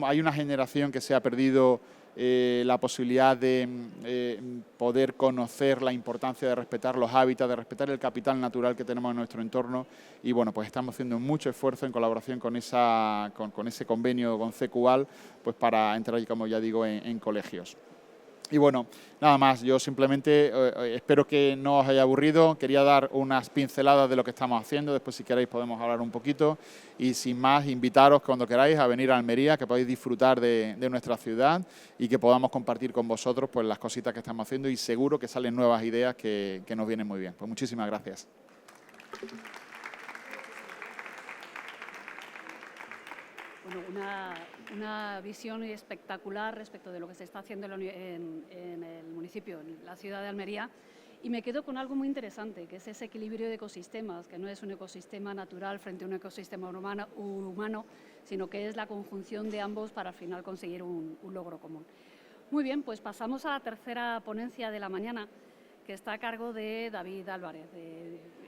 Hay una generación que se ha perdido la posibilidad de poder conocer la importancia de respetar los hábitats, de respetar el capital natural que tenemos en nuestro entorno, y bueno, pues estamos haciendo mucho esfuerzo en colaboración con ese convenio con CECUAL, pues para entrar, como ya digo, en colegios. Y bueno, nada más, yo simplemente espero que no os haya aburrido, quería dar unas pinceladas de lo que estamos haciendo, después si queréis podemos hablar un poquito, y sin más, invitaros cuando queráis a venir a Almería, que podáis disfrutar de nuestra ciudad y que podamos compartir con vosotros pues las cositas que estamos haciendo, y seguro que salen nuevas ideas que nos vienen muy bien. Pues muchísimas gracias. Bueno, una visión espectacular respecto de lo que se está haciendo en el municipio, en la ciudad de Almería, y me quedo con algo muy interesante, que es ese equilibrio de ecosistemas, que no es un ecosistema natural frente a un ecosistema humano, sino que es la conjunción de ambos para al final conseguir un logro común. Muy bien, pues pasamos a la tercera ponencia de la mañana, que está a cargo de David Álvarez.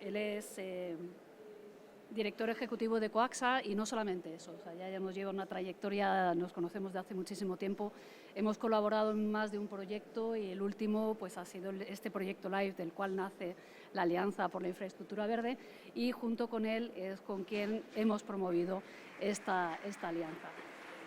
Él es director ejecutivo de Coaxa, y no solamente eso, o sea, ya hemos llevado una trayectoria, nos conocemos de hace muchísimo tiempo, hemos colaborado en más de un proyecto, y el último pues ha sido este proyecto LIFE, del cual nace la Alianza por la Infraestructura Verde, y junto con él es con quien hemos promovido esta alianza.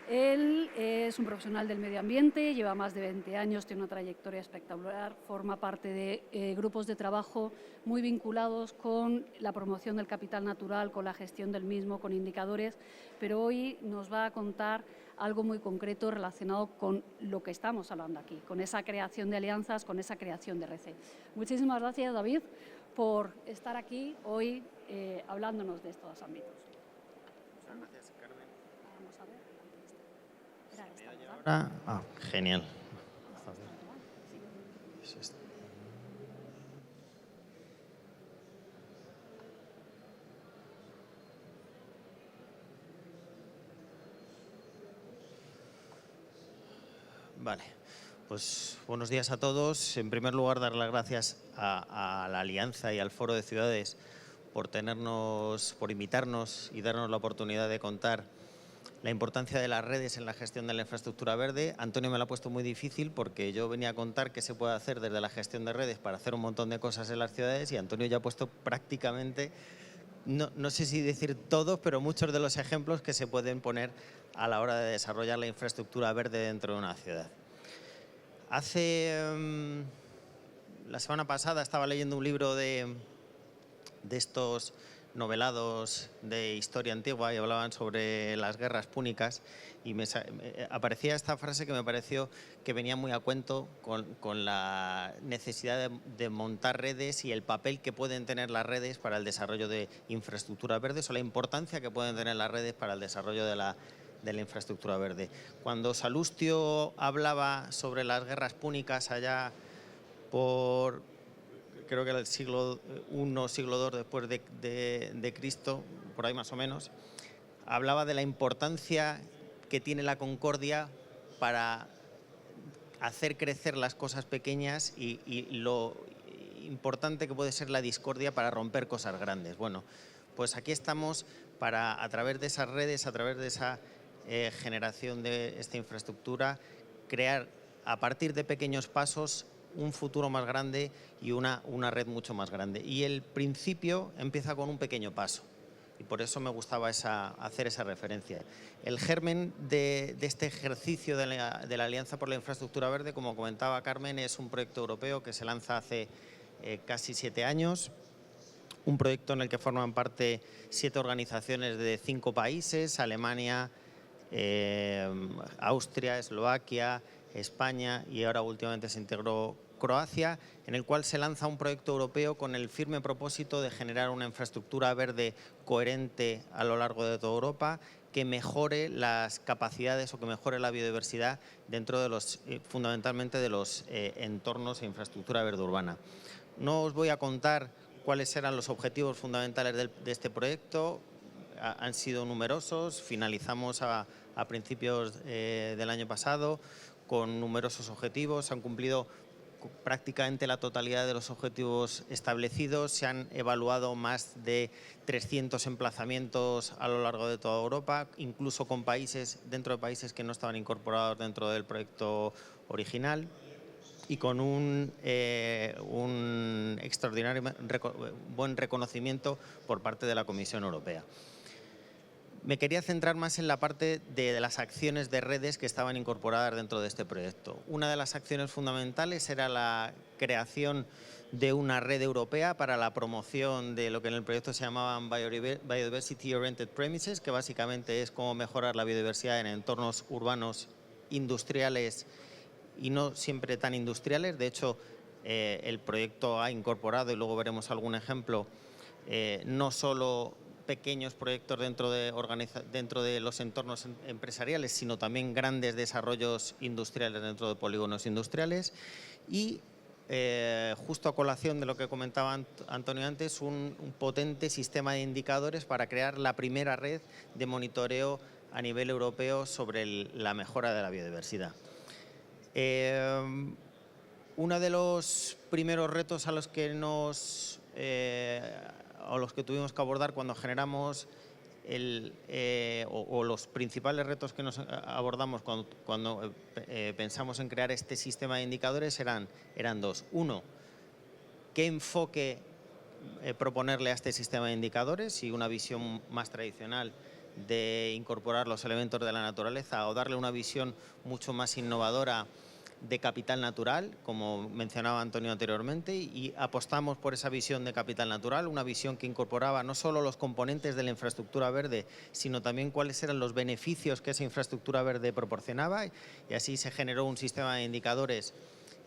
Él es un profesional del medio ambiente, lleva más de 20 años, tiene una trayectoria espectacular, forma parte de grupos de trabajo muy vinculados con la promoción del capital natural, con la gestión del mismo, con indicadores, pero hoy nos va a contar algo muy concreto relacionado con lo que estamos hablando aquí, con esa creación de alianzas, con esa creación de RC. Muchísimas gracias, David, por estar aquí hoy hablándonos de estos ámbitos. Muchas gracias, Carmen. Vamos a ver. Genial. Vale, pues buenos días a todos. En primer lugar, dar las gracias a la Alianza y al Foro de Ciudades por invitarnos y darnos la oportunidad de contar la importancia de las redes en la gestión de la infraestructura verde. Antonio me lo ha puesto muy difícil porque yo venía a contar qué se puede hacer desde la gestión de redes para hacer un montón de cosas en las ciudades y Antonio ya ha puesto prácticamente, no sé si decir todos, pero muchos de los ejemplos que se pueden poner a la hora de desarrollar la infraestructura verde dentro de una ciudad. La semana pasada estaba leyendo un libro de estos novelados de historia antigua y hablaban sobre las guerras púnicas y aparecía esta frase que me pareció que venía muy a cuento con la necesidad de montar redes y el papel que pueden tener las redes para el desarrollo de infraestructuras verdes o la importancia que pueden tener las redes para el desarrollo de la infraestructura verde. Cuando Salustio hablaba sobre las guerras púnicas allá por, creo que era el siglo I, siglo II después de Cristo, por ahí más o menos, hablaba de la importancia que tiene la concordia para hacer crecer las cosas pequeñas y lo importante que puede ser la discordia para romper cosas grandes. Bueno, pues aquí estamos para, a través de esas redes, a través de esa generación de esta infraestructura, crear a partir de pequeños pasos un futuro más grande y una red mucho más grande. Y el principio empieza con un pequeño paso. Y por eso me gustaba hacer esa referencia. El germen de este ejercicio de la Alianza por la Infraestructura Verde, como comentaba Carmen, es un proyecto europeo que se lanza hace casi 7 años. Un proyecto en el que forman parte 7 organizaciones de 5 países, Alemania, Austria, Eslovaquia, España y ahora últimamente se integró Croacia, en el cual se lanza un proyecto europeo con el firme propósito de generar una infraestructura verde coherente a lo largo de toda Europa que mejore las capacidades o que mejore la biodiversidad dentro de fundamentalmente de los entornos e infraestructura verde urbana. No os voy a contar cuáles eran los objetivos fundamentales de este proyecto, han sido numerosos, finalizamos a principios del año pasado con numerosos objetivos, se han cumplido prácticamente la totalidad de los objetivos establecidos, se han evaluado más de 300 emplazamientos a lo largo de toda Europa, incluso con dentro de países que no estaban incorporados dentro del proyecto original y con un extraordinario buen reconocimiento por parte de la Comisión Europea. Me quería centrar más en la parte de las acciones de redes que estaban incorporadas dentro de este proyecto. Una de las acciones fundamentales era la creación de una red europea para la promoción de lo que en el proyecto se llamaban Biodiversity Oriented Premises, que básicamente es cómo mejorar la biodiversidad en entornos urbanos industriales y no siempre tan industriales. De hecho, el proyecto ha incorporado, y luego veremos algún ejemplo, no solo pequeños proyectos dentro de los entornos empresariales, sino también grandes desarrollos industriales dentro de polígonos industriales y justo a colación de lo que comentaba Antonio antes, un potente sistema de indicadores para crear la primera red de monitoreo a nivel europeo sobre la mejora de la biodiversidad. Uno de los primeros retos a los que tuvimos que abordar cuando generamos los principales retos que nos abordamos cuando pensamos en crear este sistema de indicadores eran 2. Uno, ¿qué enfoque proponerle a este sistema de indicadores? Si una visión más tradicional de incorporar los elementos de la naturaleza o darle una visión mucho más innovadora de capital natural, como mencionaba Antonio anteriormente, y apostamos por esa visión de capital natural, una visión que incorporaba no solo los componentes de la infraestructura verde, sino también cuáles eran los beneficios que esa infraestructura verde proporcionaba, y así se generó un sistema de indicadores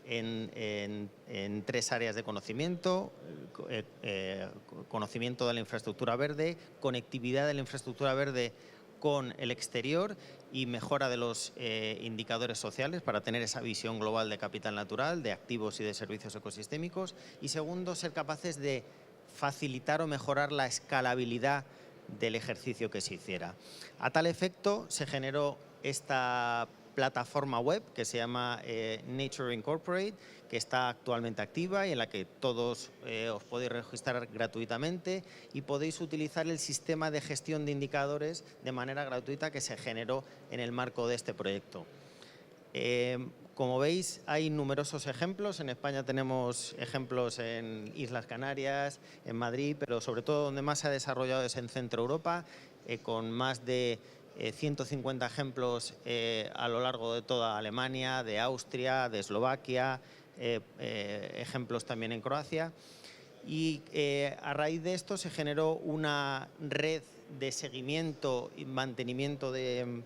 en 3 áreas de conocimiento: conocimiento de la infraestructura verde, conectividad de la infraestructura verde con el exterior y mejora de los indicadores sociales para tener esa visión global de capital natural, de activos y de servicios ecosistémicos. Y segundo, ser capaces de facilitar o mejorar la escalabilidad del ejercicio que se hiciera. A tal efecto, se generó esta plataforma web que se llama Nature Incorporate, que está actualmente activa y en la que todos os podéis registrar gratuitamente y podéis utilizar el sistema de gestión de indicadores de manera gratuita que se generó en el marco de este proyecto. Como veis, hay numerosos ejemplos. En España tenemos ejemplos en Islas Canarias, en Madrid, pero sobre todo donde más se ha desarrollado es en Centro Europa, con más de 150 ejemplos a lo largo de toda Alemania, de Austria, de Eslovaquia, ejemplos también en Croacia. Y a raíz de esto se generó una red de seguimiento y mantenimiento de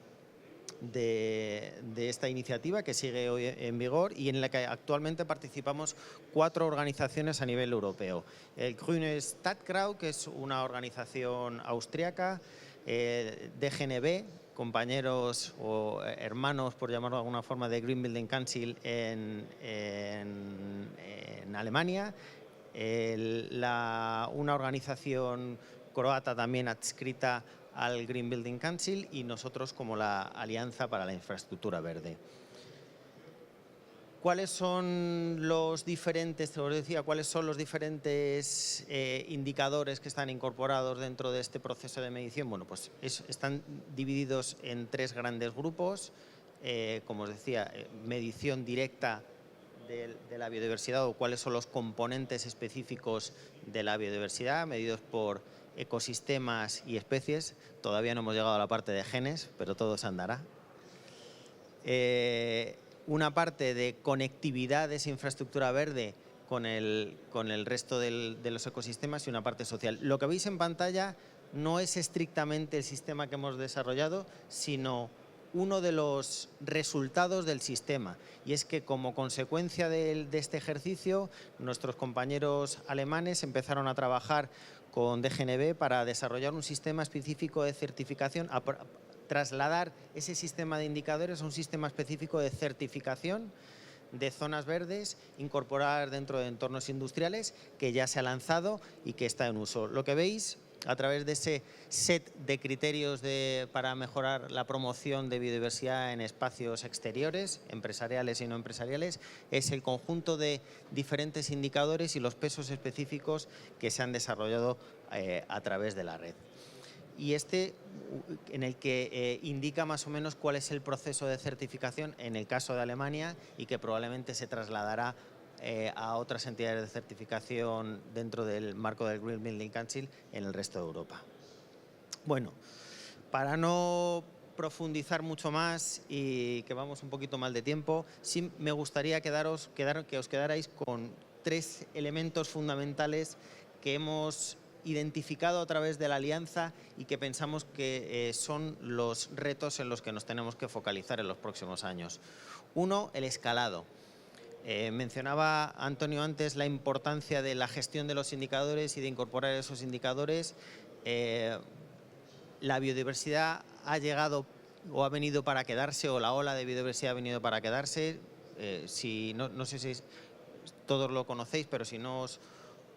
esta iniciativa que sigue hoy en vigor y en la que actualmente participamos 4 organizaciones a nivel europeo. El Grüne Stadtgrau, que es una organización austriaca, DGNB, compañeros o hermanos, por llamarlo de alguna forma, de Green Building Council en Alemania, una organización croata también adscrita al Green Building Council y nosotros como la Alianza para la Infraestructura Verde. ¿Cuáles son los diferentes, os decía, cuáles son los diferentes indicadores que están incorporados dentro de este proceso de medición? Bueno, pues están divididos en 3 grandes grupos. Como os decía, medición directa de la biodiversidad o cuáles son los componentes específicos de la biodiversidad, medidos por ecosistemas y especies. Todavía no hemos llegado a la parte de genes, pero todo se andará. Una parte de conectividad de esa infraestructura verde con el resto de los ecosistemas y una parte social. Lo que veis en pantalla no es estrictamente el sistema que hemos desarrollado, sino uno de los resultados del sistema. Y es que como consecuencia de este ejercicio, nuestros compañeros alemanes empezaron a trabajar con DGNB para desarrollar un sistema específico de certificación, trasladar ese sistema de indicadores a un sistema específico de certificación de zonas verdes, incorporar dentro de entornos industriales que ya se ha lanzado y que está en uso. Lo que veis a través de ese set de criterios para mejorar la promoción de biodiversidad en espacios exteriores, empresariales y no empresariales, es el conjunto de diferentes indicadores y los pesos específicos que se han desarrollado a través de la red. Y en el que indica más o menos cuál es el proceso de certificación en el caso de Alemania y que probablemente se trasladará a otras entidades de certificación dentro del marco del Green Building Council en el resto de Europa. Bueno, para no profundizar mucho más y que vamos un poquito mal de tiempo, sí me gustaría que os quedarais con 3 elementos fundamentales que hemos identificado a través de la alianza y que pensamos que son los retos en los que nos tenemos que focalizar en los próximos años. Uno, el escalado. Mencionaba Antonio antes la importancia de la gestión de los indicadores y de incorporar esos indicadores. La biodiversidad ha llegado o ha venido para quedarse, o la ola de biodiversidad ha venido para quedarse. No sé si todos lo conocéis, pero si no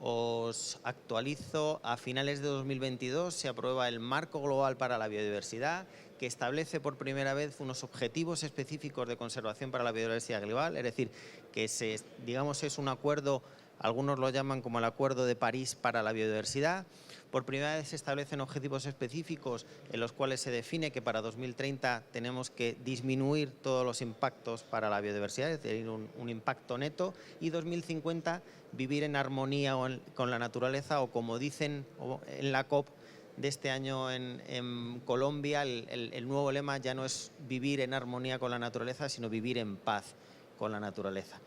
os actualizo, a finales de 2022 se aprueba el Marco Global para la Biodiversidad, que establece por primera vez unos objetivos específicos de conservación para la biodiversidad global, es decir, que es un acuerdo, algunos lo llaman como el Acuerdo de París para la Biodiversidad. Por primera vez se establecen objetivos específicos en los cuales se define que para 2030 tenemos que disminuir todos los impactos para la biodiversidad, es decir, un impacto neto, y 2050 vivir en armonía con la naturaleza, o como dicen en la COP de este año en Colombia, el nuevo lema ya no es vivir en armonía con la naturaleza, sino vivir en paz con la naturaleza.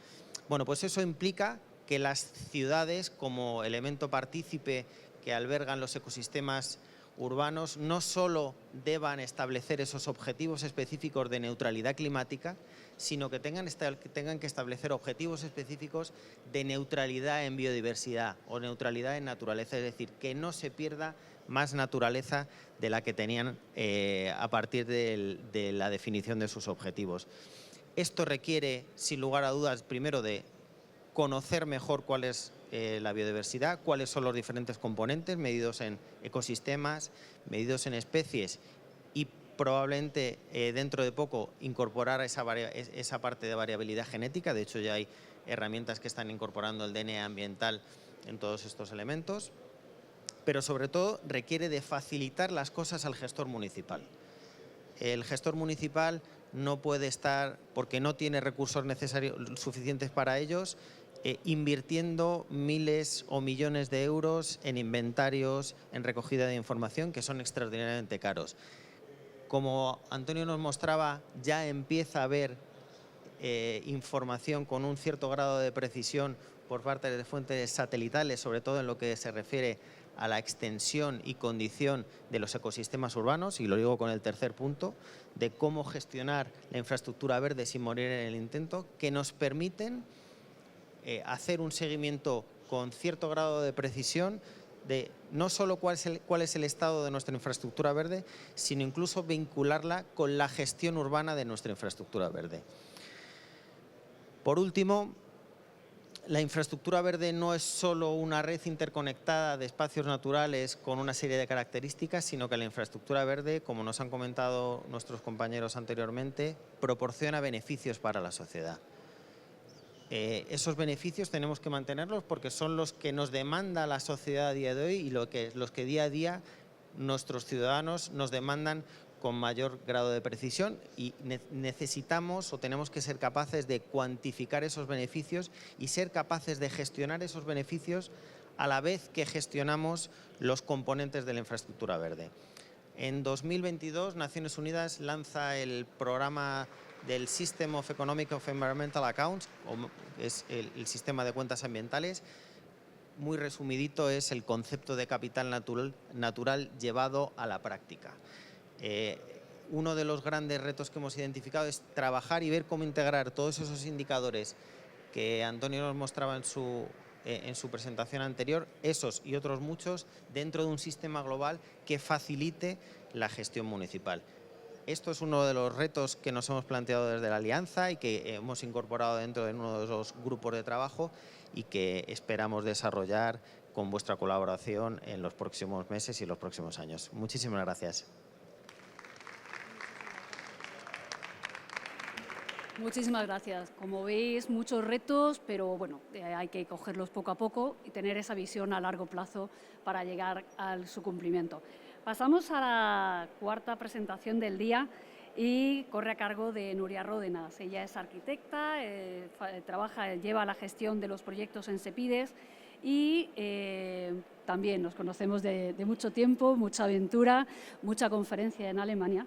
Bueno, pues eso implica que las ciudades, como elemento partícipe que albergan los ecosistemas urbanos no solo deban establecer esos objetivos específicos de neutralidad climática, sino que tengan que establecer objetivos específicos de neutralidad en biodiversidad o neutralidad en naturaleza, es decir, que no se pierda más naturaleza de la que tenían a partir de la definición de sus objetivos. Esto requiere, sin lugar a dudas, primero de conocer mejor cuál es la biodiversidad, cuáles son los diferentes componentes medidos en ecosistemas, medidos en especies y probablemente dentro de poco incorporar esa parte de variabilidad genética. De hecho, ya hay herramientas que están incorporando el DNA ambiental en todos estos elementos. Pero sobre todo requiere de facilitar las cosas al gestor municipal. El gestor municipal no puede estar, porque no tiene recursos suficientes para ellos, invirtiendo miles o millones de euros en inventarios, en recogida de información, que son extraordinariamente caros. Como Antonio nos mostraba, ya empieza a haber información con un cierto grado de precisión por parte de fuentes satelitales, sobre todo en lo que se refiere a la extensión y condición de los ecosistemas urbanos, y lo digo con el tercer punto, de cómo gestionar la infraestructura verde sin morir en el intento, que nos permiten hacer un seguimiento con cierto grado de precisión de no solo cuál es el estado de nuestra infraestructura verde, sino incluso vincularla con la gestión urbana de nuestra infraestructura verde. Por último, la infraestructura verde no es solo una red interconectada de espacios naturales con una serie de características, sino que la infraestructura verde, como nos han comentado nuestros compañeros anteriormente, proporciona beneficios para la sociedad. Esos beneficios tenemos que mantenerlos porque son los que nos demanda la sociedad a día de hoy y los que día a día nuestros ciudadanos nos demandan con mayor grado de precisión, y necesitamos o tenemos que ser capaces de cuantificar esos beneficios y ser capaces de gestionar esos beneficios a la vez que gestionamos los componentes de la infraestructura verde. En 2022, Naciones Unidas lanza el programa del System of Economic of Environmental Accounts, es el sistema de cuentas ambientales. Muy resumidito, es el concepto de capital natural llevado a la práctica. Uno de los grandes retos que hemos identificado es trabajar y ver cómo integrar todos esos indicadores que Antonio nos mostraba en su presentación anterior, esos y otros muchos, dentro de un sistema global que facilite la gestión municipal. Esto es uno de los retos que nos hemos planteado desde la Alianza y que hemos incorporado dentro de uno de los grupos de trabajo y que esperamos desarrollar con vuestra colaboración en los próximos meses y los próximos años. Muchísimas gracias. Muchísimas gracias. Como veis, muchos retos, pero bueno, hay que cogerlos poco a poco y tener esa visión a largo plazo para llegar a su cumplimiento. Pasamos a la cuarta presentación del día y corre a cargo de Nuria Ródenas. Ella es arquitecta, lleva la gestión de los proyectos en Cepides y también nos conocemos de mucho tiempo, mucha aventura, mucha conferencia en Alemania.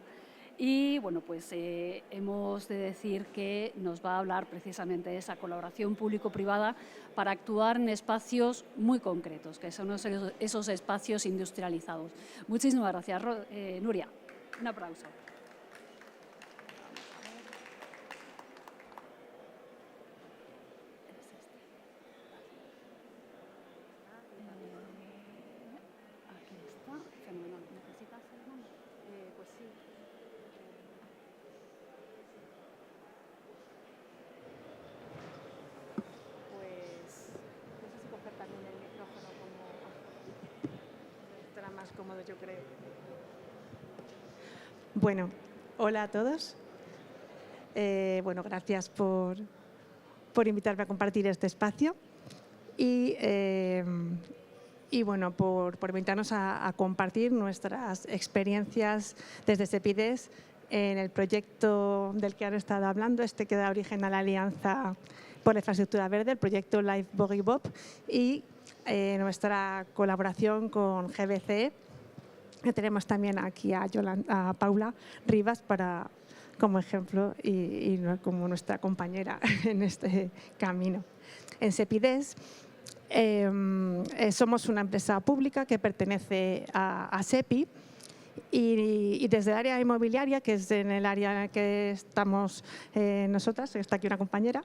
Y bueno, pues hemos de decir que nos va a hablar precisamente de esa colaboración público-privada para actuar en espacios muy concretos, que son esos espacios industrializados. Muchísimas gracias, Nuria. Un aplauso. Aquí está, fenomenal. ¿Necesitas el mando? Pues sí. También el micrófono estará más cómodo, yo creo. Bueno, hola a todos. Bueno, gracias por invitarme a compartir este espacio y bueno, por invitarnos a compartir nuestras experiencias desde Cepides en el proyecto del que han estado hablando, que da origen a la Alianza por la Infraestructura Verde, el proyecto Life Boggy Bob, y nuestra colaboración con GBC. Tenemos también aquí a Paula Rivas como ejemplo y como nuestra compañera en este camino. En Cepides Somos una empresa pública que pertenece a SEPI y desde el área inmobiliaria, que es en el área en la que estamos nosotras, está aquí una compañera,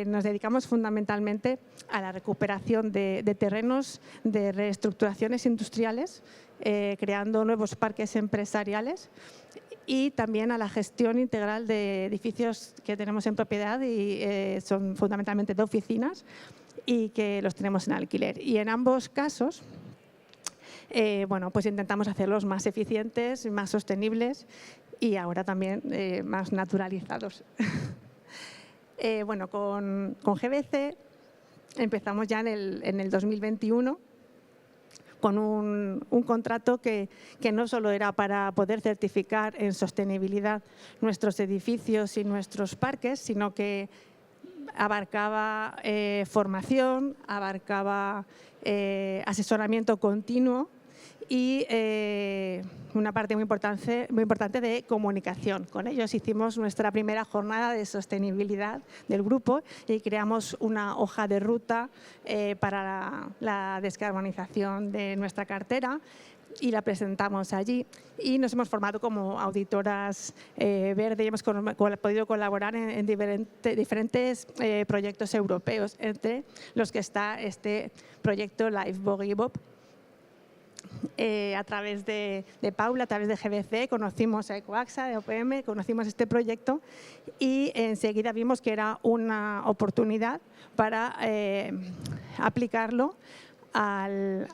nos dedicamos fundamentalmente a la recuperación de terrenos, de reestructuraciones industriales, creando nuevos parques empresariales y también a la gestión integral de edificios que tenemos en propiedad y son fundamentalmente de oficinas y que los tenemos en alquiler. Y en ambos casos, bueno, pues intentamos hacerlos más eficientes, más sostenibles y ahora también más naturalizados. Bueno, con GBC empezamos ya en el 2021 con un contrato que no solo era para poder certificar en sostenibilidad nuestros edificios y nuestros parques, sino que abarcaba formación, abarcaba asesoramiento continuo y una parte muy importante de comunicación. Con ellos hicimos nuestra primera jornada de sostenibilidad del grupo y creamos una hoja de ruta para la descarbonización de nuestra cartera y la presentamos allí. Y nos hemos formado como auditoras verde y hemos podido colaborar en diferentes proyectos europeos, entre los que está este proyecto Live Boggy Bob. A través de Paula, a través de GBC, conocimos a Ecoaxa, de OPM, conocimos este proyecto y enseguida vimos que era una oportunidad para aplicarlo al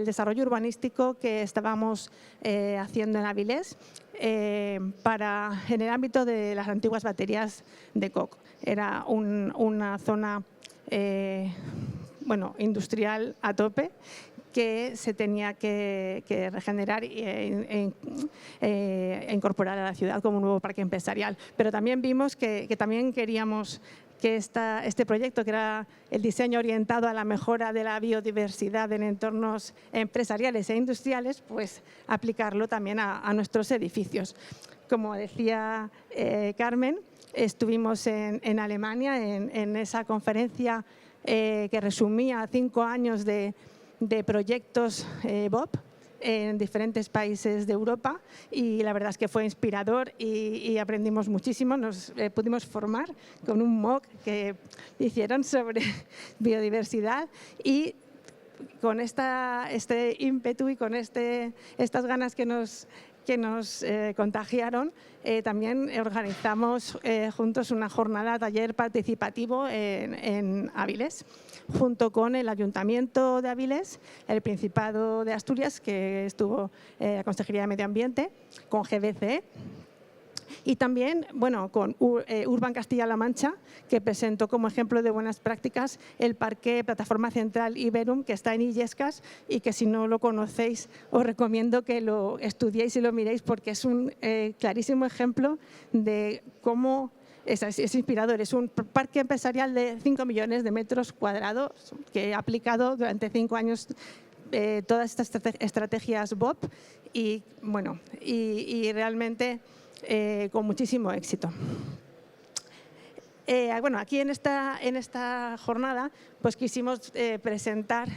desarrollo urbanístico que estábamos haciendo en Avilés en el ámbito de las antiguas baterías de coque. Era una zona bueno, industrial a tope que se tenía que regenerar e incorporar a la ciudad como un nuevo parque empresarial. Pero también vimos que también queríamos que este proyecto, que era el diseño orientado a la mejora de la biodiversidad en entornos empresariales e industriales, pues aplicarlo también a nuestros edificios. Como decía Carmen, estuvimos en Alemania en esa conferencia que resumía 5 años de proyectos BOP en diferentes países de Europa y la verdad es que fue inspirador y aprendimos muchísimo. Nos pudimos formar con un MOOC que hicieron sobre biodiversidad y con este ímpetu y con estas ganas que nos contagiaron, también organizamos juntos una jornada taller participativo en Avilés, junto con el Ayuntamiento de Avilés, el Principado de Asturias, que estuvo la Consejería de Medio Ambiente, con GBC, y también bueno, con Urban Castilla-La Mancha, que presentó como ejemplo de buenas prácticas el Parque Plataforma Central Iberum, que está en Illescas y que si no lo conocéis os recomiendo que lo estudiéis y lo miréis porque es un clarísimo ejemplo de cómo es inspirador. Es un parque empresarial de 5 millones de metros cuadrados que ha aplicado durante 5 años todas estas estrategias BOP y, bueno, y realmente con muchísimo éxito. Bueno, aquí en esta jornada pues quisimos presentar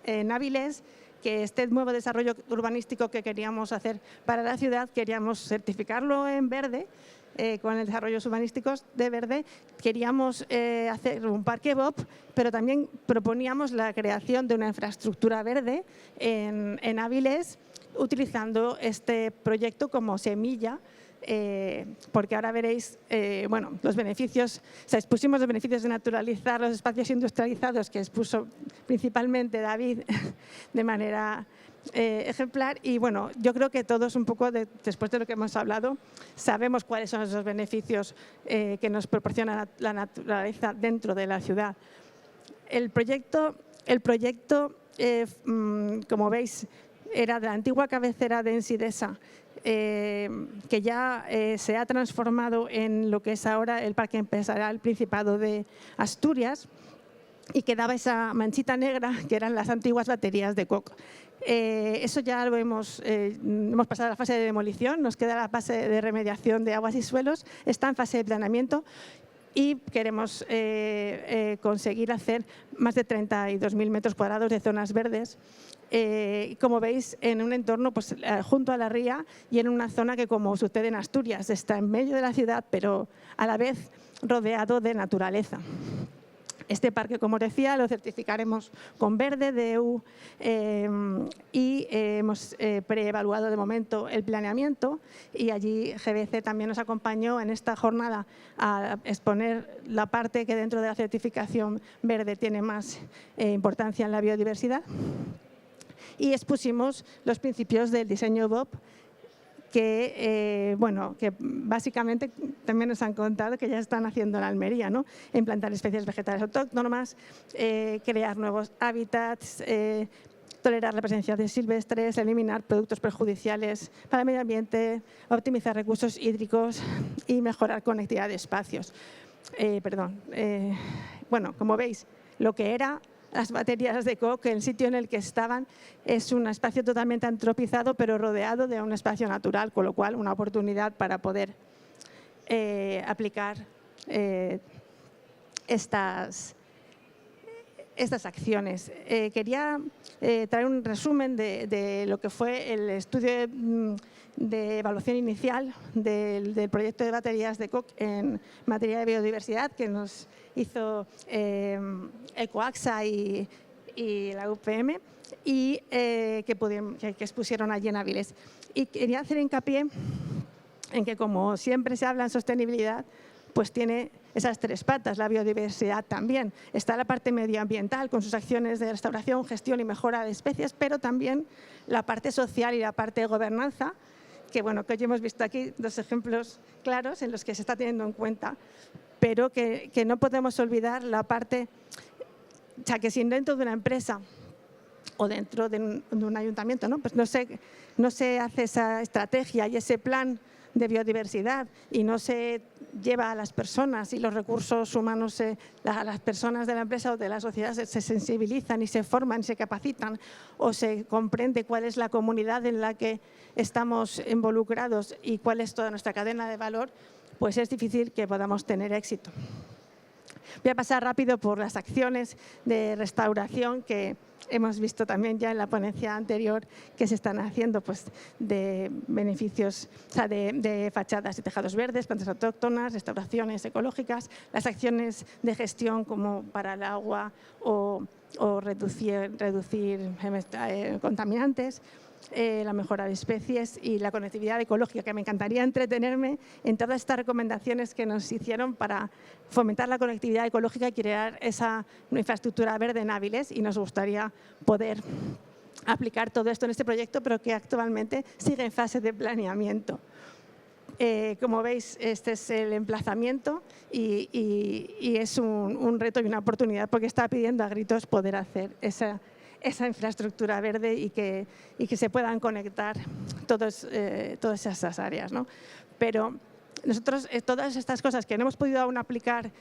en Avilés que este nuevo desarrollo urbanístico que queríamos hacer para la ciudad, queríamos certificarlo en verde, con el desarrollo urbanísticos de verde, queríamos hacer un parque BOP, pero también proponíamos la creación de una infraestructura verde en Avilés, utilizando este proyecto como semilla, porque ahora veréis bueno, los beneficios, o sea, expusimos los beneficios de naturalizar los espacios industrializados que expuso principalmente David de manera ejemplar y bueno, yo creo que todos un poco, después de lo que hemos hablado, sabemos cuáles son esos beneficios que nos proporciona la naturaleza dentro de la ciudad. El proyecto como veis, era de la antigua cabecera de Ensidesa, que ya se ha transformado en lo que es ahora el Parque Empresarial Principado de Asturias y quedaba esa manchita negra que eran las antiguas baterías de coque. Eso ya lo hemos pasado a la fase de demolición, nos queda la fase de remediación de aguas y suelos, está en fase de planeamiento y queremos conseguir hacer más de 32.000 metros cuadrados de zonas verdes, como veis, en un entorno pues, junto a la ría y en una zona que, como sucede en Asturias, está en medio de la ciudad, pero a la vez rodeado de naturaleza. Este parque, como os decía, lo certificaremos con verde de EU y hemos preevaluado de momento el planeamiento, y allí GBC también nos acompañó en esta jornada a exponer la parte que dentro de la certificación verde tiene más importancia en la biodiversidad, y expusimos los principios del diseño BOP, que básicamente también nos han contado que ya están haciendo en Almería, ¿no? Implantar especies vegetales autóctonas, crear nuevos hábitats, tolerar la presencia de silvestres, eliminar productos perjudiciales para el medio ambiente, optimizar recursos hídricos y mejorar conectividad de espacios. Como veis, lo que era las baterías de coque, el sitio en el que estaban, es un espacio totalmente antropizado, pero rodeado de un espacio natural, con lo cual una oportunidad para poder aplicar estas acciones. Quería traer un resumen de lo que fue el estudio de evaluación inicial del proyecto de baterías de coque en materia de biodiversidad que nos hizo Ecoaxa y la UPM, y que expusieron allí en Áviles. Y quería hacer hincapié en que, como siempre se habla en sostenibilidad, pues tiene esas tres patas, la biodiversidad también. Está la parte medioambiental con sus acciones de restauración, gestión y mejora de especies, pero también la parte social y la parte de gobernanza, que hoy hemos visto aquí dos ejemplos claros en los que se está teniendo en cuenta, pero que no podemos olvidar la parte, o sea, que si dentro de una empresa o dentro de un ayuntamiento, ¿no? Pues no se hace esa estrategia y ese plan de biodiversidad y no se lleva a las personas y los recursos humanos, a las personas de la empresa o de la sociedad se sensibilizan y se forman y se capacitan, o se comprende cuál es la comunidad en la que estamos involucrados y cuál es toda nuestra cadena de valor, pues es difícil que podamos tener éxito. Voy a pasar rápido por las acciones de restauración que hemos visto también ya en la ponencia anterior que se están haciendo, pues, de beneficios, o sea, de fachadas y tejados verdes, plantas autóctonas, restauraciones ecológicas, las acciones de gestión como para el agua o reducir contaminantes, la mejora de especies y la conectividad ecológica, que me encantaría entretenerme en todas estas recomendaciones que nos hicieron para fomentar la conectividad ecológica y crear esa infraestructura verde en Áviles, y nos gustaría poder aplicar todo esto en este proyecto, pero que actualmente sigue en fase de planeamiento. Como veis, este es el emplazamiento y es un reto y una oportunidad, porque está pidiendo a gritos poder hacer esa infraestructura verde y que se puedan conectar todas esas áreas, ¿no? Pero nosotros, todas estas cosas que no hemos podido aún aplicar,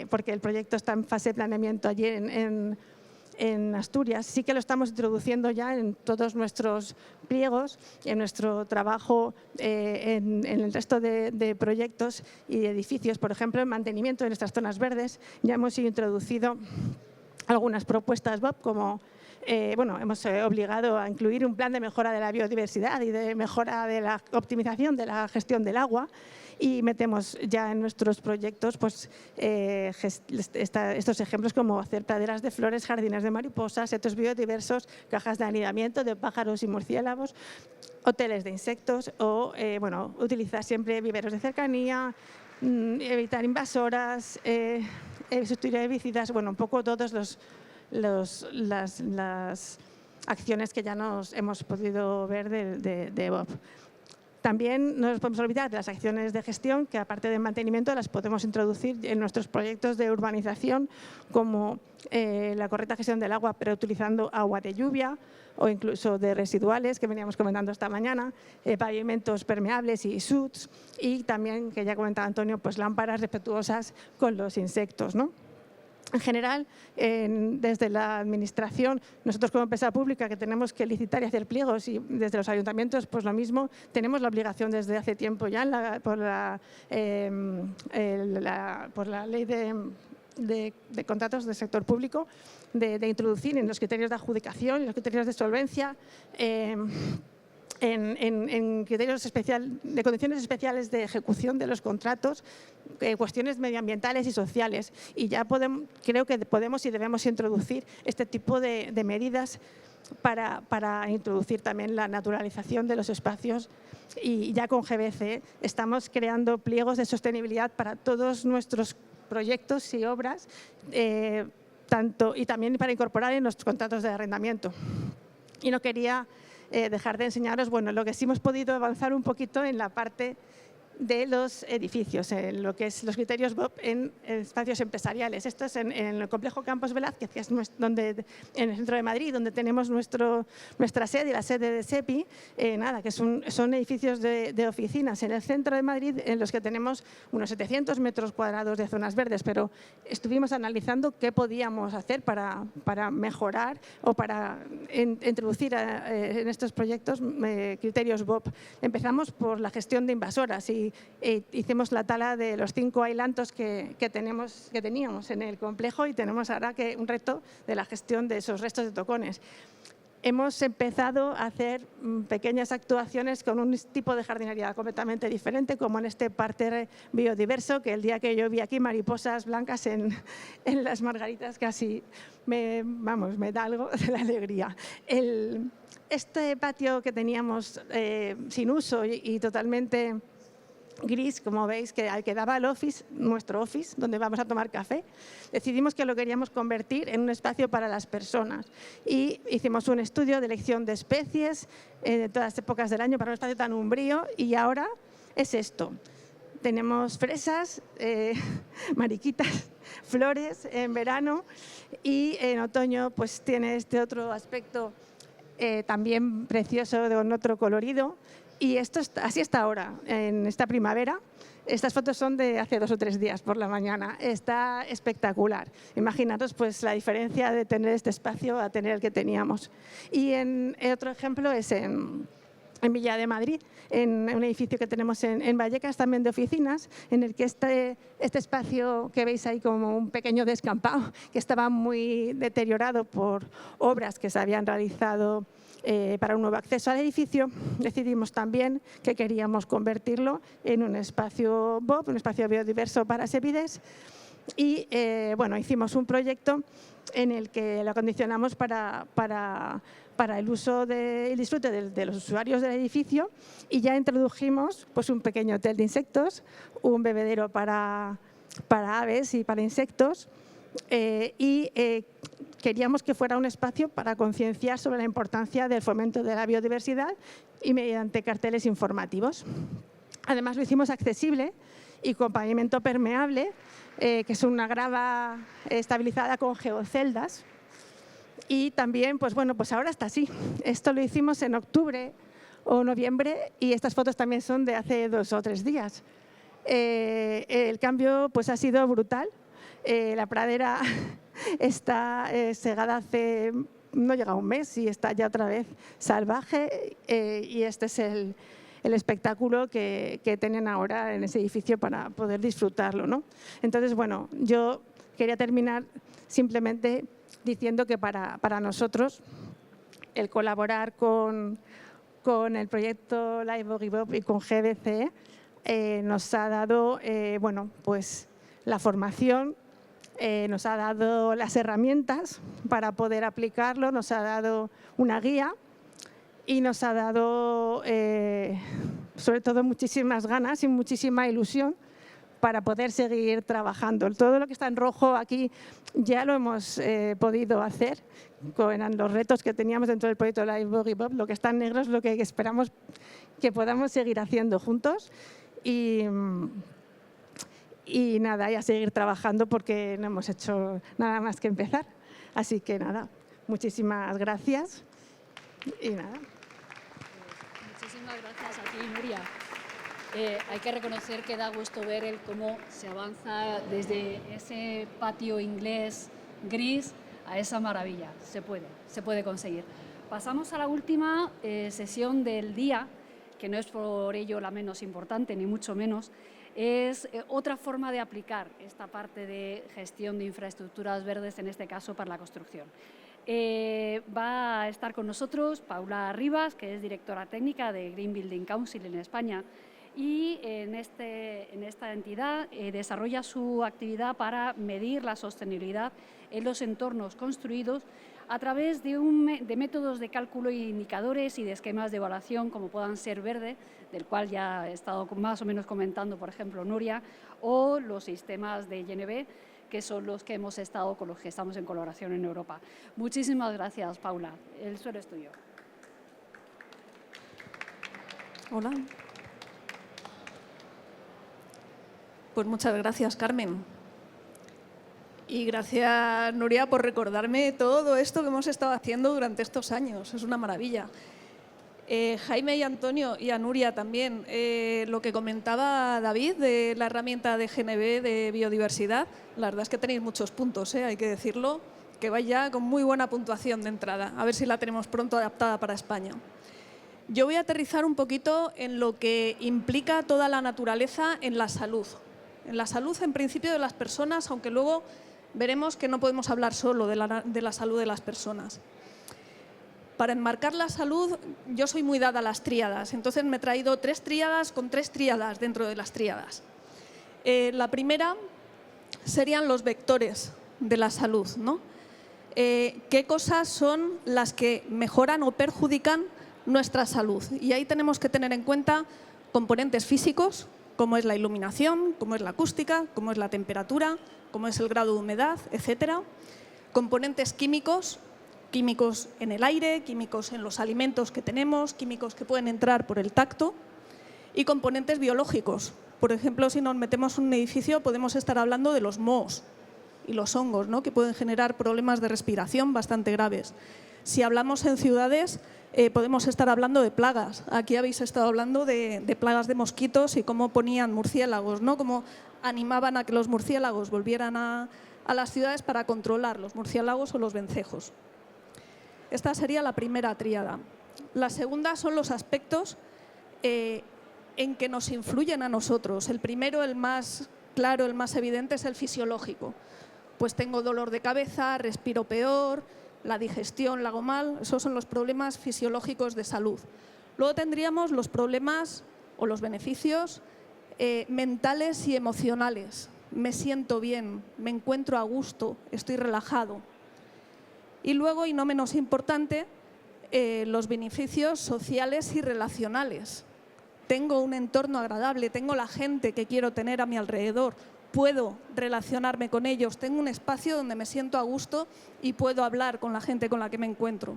porque el proyecto está en fase de planeamiento allí en Asturias, sí que lo estamos introduciendo ya en todos nuestros pliegos, en nuestro trabajo en el resto de proyectos y edificios. Por ejemplo, en mantenimiento de nuestras zonas verdes ya hemos introducido algunas propuestas BOP, como hemos obligado a incluir un plan de mejora de la biodiversidad y de mejora de la optimización de la gestión del agua, y metemos ya en nuestros proyectos pues, estos ejemplos como hacer praderas de flores, jardines de mariposas, setos biodiversos, cajas de anidamiento de pájaros y murciélagos, hoteles de insectos o utilizar siempre viveros de cercanía, evitar invasoras, sustituir herbicidas, un poco todos las acciones que ya nos hemos podido ver de BOP. También no nos podemos olvidar de las acciones de gestión, que aparte de mantenimiento las podemos introducir en nuestros proyectos de urbanización, como la correcta gestión del agua, pero utilizando agua de lluvia o incluso de residuales, que veníamos comentando esta mañana, pavimentos permeables y SUTs, y también, que ya comentaba Antonio, pues lámparas respetuosas con los insectos, ¿no? En general, desde la Administración, nosotros como empresa pública que tenemos que licitar y hacer pliegos, y desde los ayuntamientos, pues lo mismo, tenemos la obligación desde hace tiempo ya por la ley de contratos del sector público de introducir en los criterios de adjudicación y los criterios de solvencia en criterios de condiciones especiales de ejecución de los contratos, cuestiones medioambientales y sociales. Y ya creo que podemos y debemos introducir este tipo de medidas para introducir también la naturalización de los espacios. Y ya con GBC estamos creando pliegos de sostenibilidad para todos nuestros proyectos y obras, y también para incorporar en los contratos de arrendamiento. Y no quería dejar de enseñaros, bueno, lo que sí hemos podido avanzar un poquito en la parte de los edificios, en lo que es los criterios BOP en espacios empresariales. Esto es en el complejo Campos Velázquez, que es en el centro de Madrid, donde tenemos nuestra sede, la sede de SEPI, que son edificios de oficinas en el centro de Madrid, en los que tenemos unos 700 metros cuadrados de zonas verdes, pero estuvimos analizando qué podíamos hacer para mejorar o para introducir en estos proyectos criterios BOP. Empezamos por la gestión de invasoras y hicimos la tala de los 5 ailantos que teníamos en el complejo, y tenemos ahora un reto de la gestión de esos restos de tocones. Hemos empezado a hacer pequeñas actuaciones con un tipo de jardinería completamente diferente, como en este parterre biodiverso, que el día que yo vi aquí mariposas blancas en las margaritas, casi me da algo de la alegría. Este patio que teníamos sin uso y totalmente gris, como veis, al que daba nuestro office, donde vamos a tomar café, decidimos que lo queríamos convertir en un espacio para las personas y hicimos un estudio de elección de especies de todas las épocas del año para un espacio tan umbrío, y ahora es esto. Tenemos fresas, mariquitas, flores en verano, y en otoño pues tiene este otro aspecto también precioso, con otro colorido. Y así está ahora, en esta primavera. Estas fotos son de hace 2 o 3 días por la mañana. Está espectacular. Imaginaros pues, la diferencia de tener este espacio a tener el que teníamos. Y otro ejemplo es en Villa de Madrid, en un edificio que tenemos en Vallecas, también de oficinas, en el que este espacio que veis ahí como un pequeño descampado, que estaba muy deteriorado por obras que se habían realizado para un nuevo acceso al edificio, decidimos también que queríamos convertirlo en un espacio BOP, un espacio biodiverso para sépides, y hicimos un proyecto en el que lo acondicionamos para el uso y el disfrute de los usuarios del edificio, y ya introdujimos pues, un pequeño hotel de insectos, un bebedero para aves y para insectos, queríamos que fuera un espacio para concienciar sobre la importancia del fomento de la biodiversidad y mediante carteles informativos. Además, lo hicimos accesible y con pavimento permeable, que es una grava estabilizada con geoceldas. Y también, pues ahora está así. Esto lo hicimos en octubre o noviembre, y estas fotos también son de hace 2 o 3 días. El cambio pues ha sido brutal. La pradera está segada no llega a un mes, y está ya otra vez salvaje, y este es el espectáculo que tienen ahora en ese edificio para poder disfrutarlo, ¿no? Entonces, bueno, yo quería terminar simplemente diciendo que para nosotros el colaborar con el proyecto Live Bob y con GBC nos ha dado pues la formación, nos ha dado las herramientas para poder aplicarlo, nos ha dado una guía y nos ha dado sobre todo muchísimas ganas y muchísima ilusión para poder seguir trabajando. Todo lo que está en rojo aquí ya lo hemos podido hacer, eran los retos que teníamos dentro del proyecto Live Bob. Lo que está en negro es lo que esperamos que podamos seguir haciendo juntos, y nada, y a seguir trabajando, porque no hemos hecho nada más que empezar. Así que nada, muchísimas gracias y nada. Muchísimas gracias a ti, Nuria. Hay que reconocer que da gusto ver cómo se avanza desde ese patio inglés gris a esa maravilla. Se puede conseguir. Pasamos a la última sesión del día, que no es por ello la menos importante, ni mucho menos. Es otra forma de aplicar esta parte de gestión de infraestructuras verdes, en este caso para la construcción. Va a estar con nosotros Paula Rivas, que es directora técnica de Green Building Council en España, y en esta entidad desarrolla su actividad para medir la sostenibilidad en los entornos construidos a través de métodos de cálculo y indicadores y de esquemas de evaluación, como puedan ser verde, del cual ya he estado más o menos comentando, por ejemplo, Nuria, o los sistemas de INV, que son los que hemos estado con los que estamos en colaboración en Europa. Muchísimas gracias, Paula. El suelo es tuyo. Hola. Pues muchas gracias, Carmen. Y gracias, Nuria, por recordarme todo esto que hemos estado haciendo durante estos años. Es una maravilla. Jaime y Antonio, y a Nuria también, lo que comentaba David de la herramienta de GNB de biodiversidad, la verdad es que tenéis muchos puntos, hay que decirlo, que vais ya con muy buena puntuación de entrada. A ver si la tenemos pronto adaptada para España. Yo voy a aterrizar un poquito en lo que implica toda la naturaleza en la salud. En la salud, en principio, de las personas, aunque luego veremos que no podemos hablar solo de la salud de las personas. Para enmarcar la salud, yo soy muy dada a las tríadas, entonces me he traído 3 tríadas con 3 tríadas dentro de las tríadas. La primera serían los vectores de la salud, ¿no? ¿Qué cosas son las que mejoran o perjudican nuestra salud? Y ahí tenemos que tener en cuenta componentes físicos, como es la iluminación, como es la acústica, como es la temperatura, como es el grado de humedad, etcétera. Componentes químicos, químicos en el aire, químicos en los alimentos que tenemos, químicos que pueden entrar por el tacto, y componentes biológicos. Por ejemplo, si nos metemos en un edificio podemos estar hablando de los mohos y los hongos, ¿no?, que pueden generar problemas de respiración bastante graves. Si hablamos en ciudades, podemos estar hablando de plagas. Aquí habéis estado hablando de plagas de mosquitos y cómo ponían murciélagos, ¿no?, cómo animaban a que los murciélagos volvieran a las ciudades para controlar los murciélagos o los vencejos. Esta sería la primera tríada. La segunda son los aspectos en que nos influyen a nosotros. El primero, el más claro, el más evidente, es el fisiológico. Pues tengo dolor de cabeza, respiro peor, la digestión la hago mal. Esos son los problemas fisiológicos de salud. Luego tendríamos los problemas o los beneficios mentales y emocionales. Me siento bien, me encuentro a gusto, estoy relajado. Y luego, y no menos importante, los beneficios sociales y relacionales. Tengo un entorno agradable, tengo la gente que quiero tener a mi alrededor, puedo relacionarme con ellos, tengo un espacio donde me siento a gusto y puedo hablar con la gente con la que me encuentro.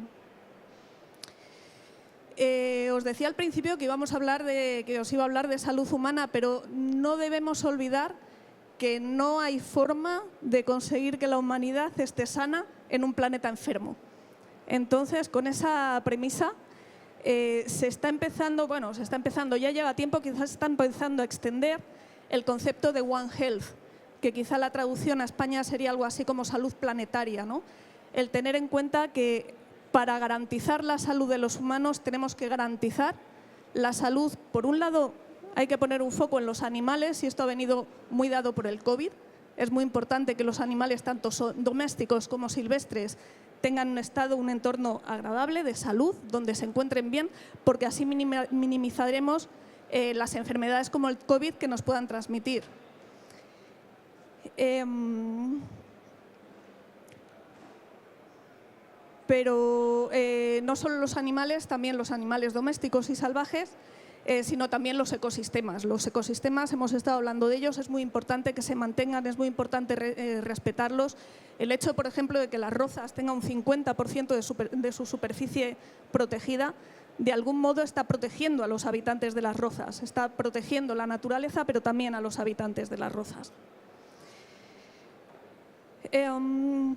Os decía al principio que os iba a hablar de salud humana, pero no debemos olvidar que no hay forma de conseguir que la humanidad esté sana en un planeta enfermo. Entonces, con esa premisa, se está empezando, ya lleva tiempo, quizás se está empezando a extender el concepto de One Health, que quizá la traducción a España sería algo así como salud planetaria, ¿no? El tener en cuenta que para garantizar la salud de los humanos tenemos que garantizar la salud, por un lado, hay que poner un foco en los animales, y esto ha venido muy dado por el COVID. Es muy importante que los animales, tanto domésticos como silvestres, tengan un entorno agradable, de salud, donde se encuentren bien, porque así minimizaremos las enfermedades como el COVID que nos puedan transmitir. Pero no solo los animales, también los animales domésticos y salvajes, sino también los ecosistemas. Los ecosistemas, hemos estado hablando de ellos, es muy importante que se mantengan, es muy importante respetarlos. El hecho, por ejemplo, de que las rozas tengan un 50% de su superficie protegida, de algún modo está protegiendo a los habitantes de las rozas, está protegiendo la naturaleza, pero también a los habitantes de las rozas. En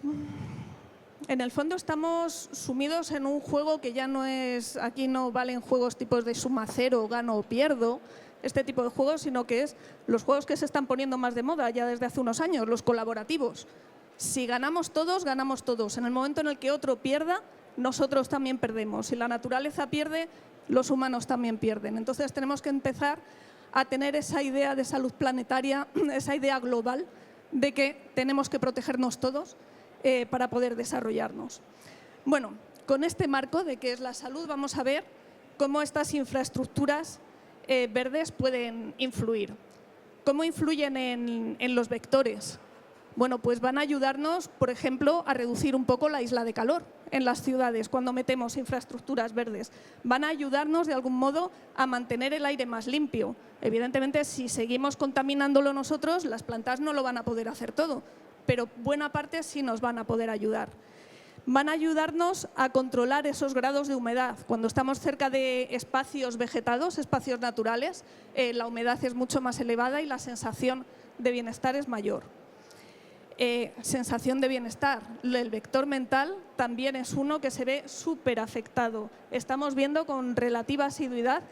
el fondo estamos sumidos en un juego que ya no es, aquí no valen juegos tipos de suma cero, gano o pierdo, este tipo de juegos, sino que es los juegos que se están poniendo más de moda ya desde hace unos años, los colaborativos. Si ganamos todos, ganamos todos. En el momento en el que otro pierda, nosotros también perdemos. Si la naturaleza pierde, los humanos también pierden. Entonces tenemos que empezar a tener esa idea de salud planetaria, esa idea global de que tenemos que protegernos todos para poder desarrollarnos. Bueno, con este marco de qué es la salud, vamos a ver cómo estas infraestructuras verdes pueden influir. ¿Cómo influyen en los vectores? Bueno, pues van a ayudarnos, por ejemplo, a reducir un poco la isla de calor en las ciudades cuando metemos infraestructuras verdes. Van a ayudarnos de algún modo a mantener el aire más limpio. Evidentemente, si seguimos contaminándolo nosotros, las plantas no lo van a poder hacer todo, pero buena parte sí nos van a poder ayudar. Van a ayudarnos a controlar esos grados de humedad. Cuando estamos cerca de espacios vegetados, espacios naturales, la humedad es mucho más elevada y la sensación de bienestar es mayor. Sensación de bienestar. El vector mental también es uno que se ve súper afectado. Estamos viendo con relativa asiduidad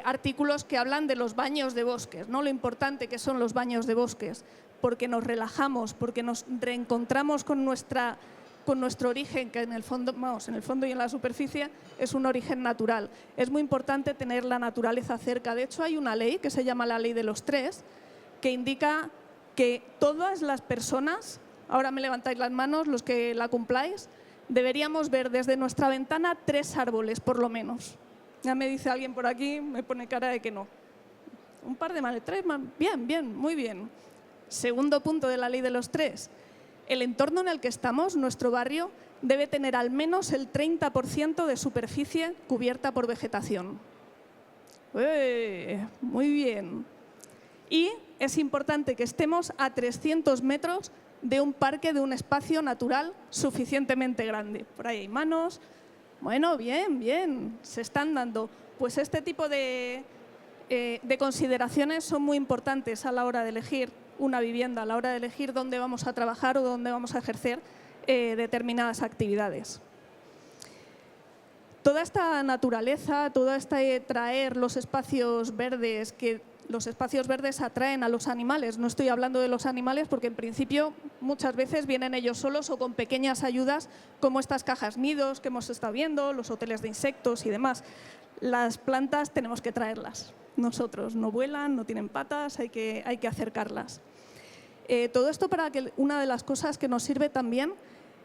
artículos que hablan de los baños de bosques, ¿no? Lo importante que son los baños de bosques, porque nos relajamos, porque nos reencontramos con nuestro origen, que en el fondo y en la superficie es un origen natural. Es muy importante tener la naturaleza cerca. De hecho, hay una ley que se llama la Ley de los 3, que indica que todas las personas, ahora me levantáis las manos los que la cumpláis, deberíamos ver desde nuestra ventana 3 árboles, por lo menos. Ya me dice alguien por aquí, me pone cara de que no. Un par de más, 3 más. Bien, bien, muy bien. Segundo punto de la Ley de los 3. El entorno en el que estamos, nuestro barrio, debe tener al menos el 30% de superficie cubierta por vegetación. Muy bien. Y es importante que estemos a 300 metros de un parque, de un espacio natural suficientemente grande. Por ahí hay manos. Bueno, bien, bien, se están dando. Pues este tipo de consideraciones son muy importantes a la hora de elegir una vivienda, a la hora de elegir dónde vamos a trabajar o dónde vamos a ejercer determinadas actividades. Toda esta naturaleza, todo este traer los espacios verdes, que los espacios verdes atraen a los animales. No estoy hablando de los animales porque en principio muchas veces vienen ellos solos o con pequeñas ayudas como estas cajas nidos que hemos estado viendo, los hoteles de insectos y demás. Las plantas tenemos que traerlas. Nosotros no vuelan, no tienen patas, hay que acercarlas. Todo esto para que una de las cosas que nos sirve también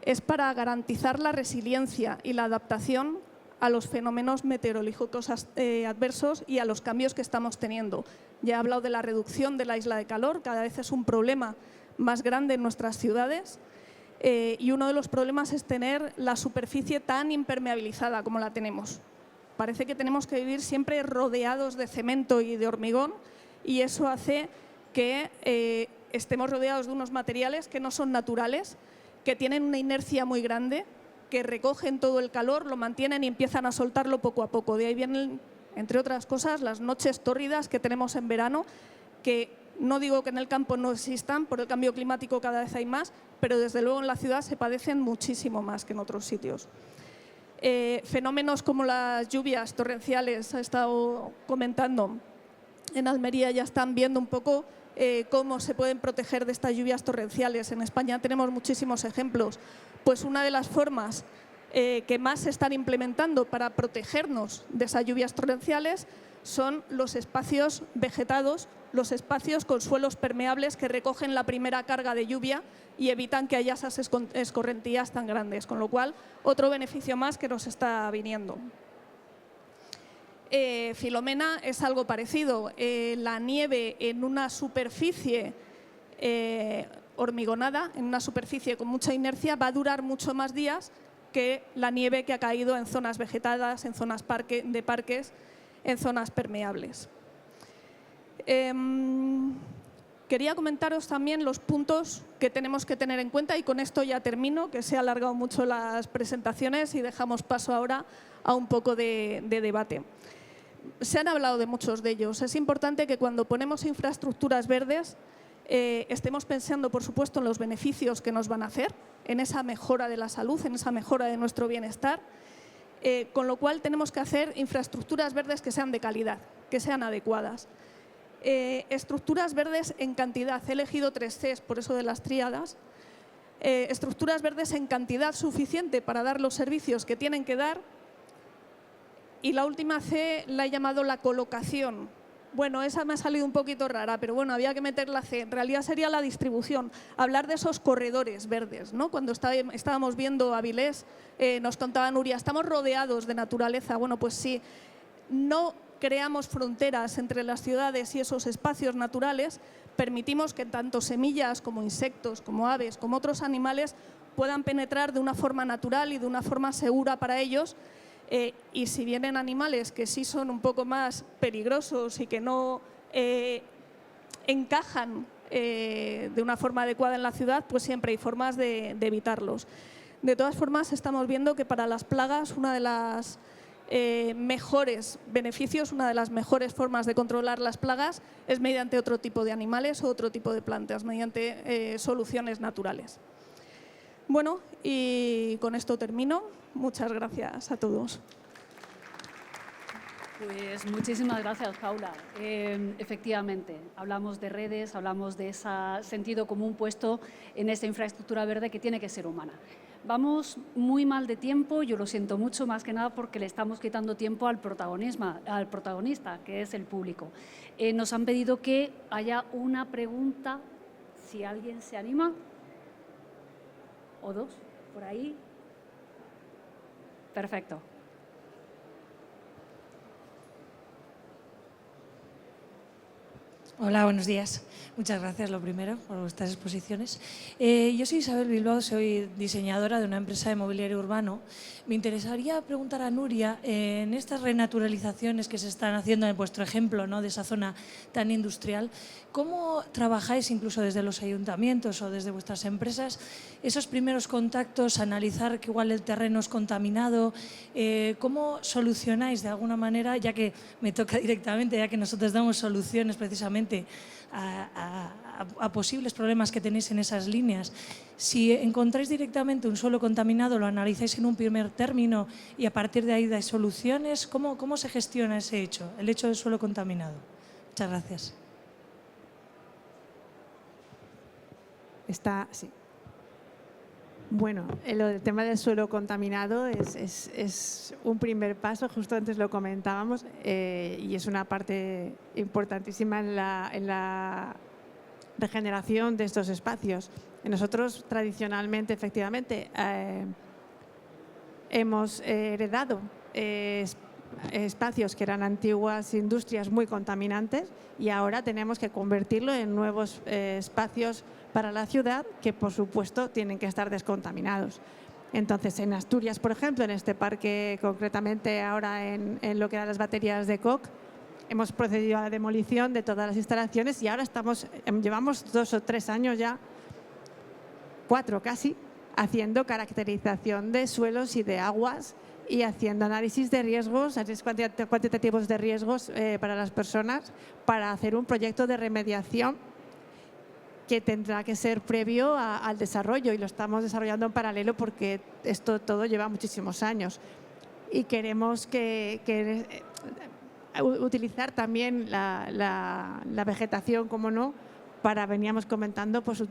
es para garantizar la resiliencia y la adaptación a los fenómenos meteorológicos adversos y a los cambios que estamos teniendo. Ya he hablado de la reducción de la isla de calor, cada vez es un problema más grande en nuestras ciudades y uno de los problemas es tener la superficie tan impermeabilizada como la tenemos. Parece que tenemos que vivir siempre rodeados de cemento y de hormigón y eso hace que estemos rodeados de unos materiales que no son naturales, que tienen una inercia muy grande, que recogen todo el calor, lo mantienen y empiezan a soltarlo poco a poco. De ahí vienen, entre otras cosas, las noches tórridas que tenemos en verano, que no digo que en el campo no existan, por el cambio climático cada vez hay más, pero desde luego en la ciudad se padecen muchísimo más que en otros sitios. Fenómenos como las lluvias torrenciales, ha estado comentando, en Almería ya están viendo un poco cómo se pueden proteger de estas lluvias torrenciales. En España tenemos muchísimos ejemplos. Pues una de las formas que más se están implementando para protegernos de esas lluvias torrenciales son los espacios vegetados, los espacios con suelos permeables que recogen la primera carga de lluvia y evitan que haya esas escorrentías tan grandes, con lo cual otro beneficio más que nos está viniendo. Filomena es algo parecido. La nieve en una superficie hormigonada, en una superficie con mucha inercia, va a durar mucho más días que la nieve que ha caído en zonas vegetadas, en zonas de parques, en zonas permeables. Quería comentaros también los puntos que tenemos que tener en cuenta y con esto ya termino, que se han alargado mucho las presentaciones y dejamos paso ahora a un poco de debate. Se han hablado de muchos de ellos. Es importante que cuando ponemos infraestructuras verdes estemos pensando, por supuesto, en los beneficios que nos van a hacer, en esa mejora de la salud, en esa mejora de nuestro bienestar con lo cual tenemos que hacer infraestructuras verdes que sean de calidad, que sean adecuadas. Estructuras verdes en cantidad, he elegido 3 Cs, por eso de las tríadas. Estructuras verdes en cantidad suficiente para dar los servicios que tienen que dar. Y la última C la he llamado la colocación. Bueno, esa me ha salido un poquito rara, pero bueno, había que meter la C. En realidad sería la distribución, hablar de esos corredores verdes, ¿no? Cuando estábamos viendo Avilés, nos contaba Nuria, estamos rodeados de naturaleza. Bueno, pues si no creamos fronteras entre las ciudades y esos espacios naturales, permitimos que tanto semillas como insectos, como aves, como otros animales puedan penetrar de una forma natural y de una forma segura para ellos. Y si vienen animales que sí son un poco más peligrosos y que no encajan de una forma adecuada en la ciudad, pues siempre hay formas de evitarlos. De todas formas, estamos viendo que para las plagas una de las mejores beneficios, una de las mejores formas de controlar las plagas es mediante otro tipo de animales o otro tipo de plantas, mediante soluciones naturales. Bueno, y con esto termino. Muchas gracias a todos. Pues muchísimas gracias, Paula. Efectivamente, hablamos de redes, hablamos de ese sentido común puesto en esta infraestructura verde que tiene que ser humana. Vamos muy mal de tiempo, yo lo siento mucho, más que nada porque le estamos quitando tiempo al protagonista, que es el público. Nos han pedido que haya una pregunta, si alguien se anima, o 2, por ahí. Perfecto. Hola, buenos días. Muchas gracias, lo primero, por vuestras exposiciones. Yo soy Isabel Bilbao, soy diseñadora de una empresa de mobiliario urbano. Me interesaría preguntar a Nuria, en estas renaturalizaciones que se están haciendo en vuestro ejemplo, ¿no?, de esa zona tan industrial, ¿cómo trabajáis incluso desde los ayuntamientos o desde vuestras empresas esos primeros contactos, analizar que igual el terreno es contaminado? ¿Cómo solucionáis de alguna manera, ya que me toca directamente, ya que nosotros damos soluciones precisamente a posibles problemas que tenéis en esas líneas? Si encontráis directamente un suelo contaminado, lo analizáis en un primer término y a partir de ahí dais soluciones. ¿Cómo se gestiona ese hecho, el hecho del suelo contaminado? Muchas gracias. Sí. Bueno, el tema del suelo contaminado es un primer paso, justo antes lo comentábamos, y es una parte importantísima en la regeneración de estos espacios. Nosotros tradicionalmente, efectivamente, hemos heredado espacios que eran antiguas industrias muy contaminantes y ahora tenemos que convertirlo en nuevos espacios para la ciudad que, por supuesto, tienen que estar descontaminados. Entonces, en Asturias, por ejemplo, en este parque, concretamente ahora en lo que eran las baterías de Koch, hemos procedido a la demolición de todas las instalaciones y ahora llevamos 2 o 3 años ya, 4 casi, haciendo caracterización de suelos y de aguas y haciendo análisis de riesgos, análisis cuantitativos de riesgos para las personas, para hacer un proyecto de remediación que tendrá que ser previo al desarrollo, y lo estamos desarrollando en paralelo porque esto todo lleva muchísimos años. Y queremos utilizar también la vegetación, como no, veníamos comentando, pues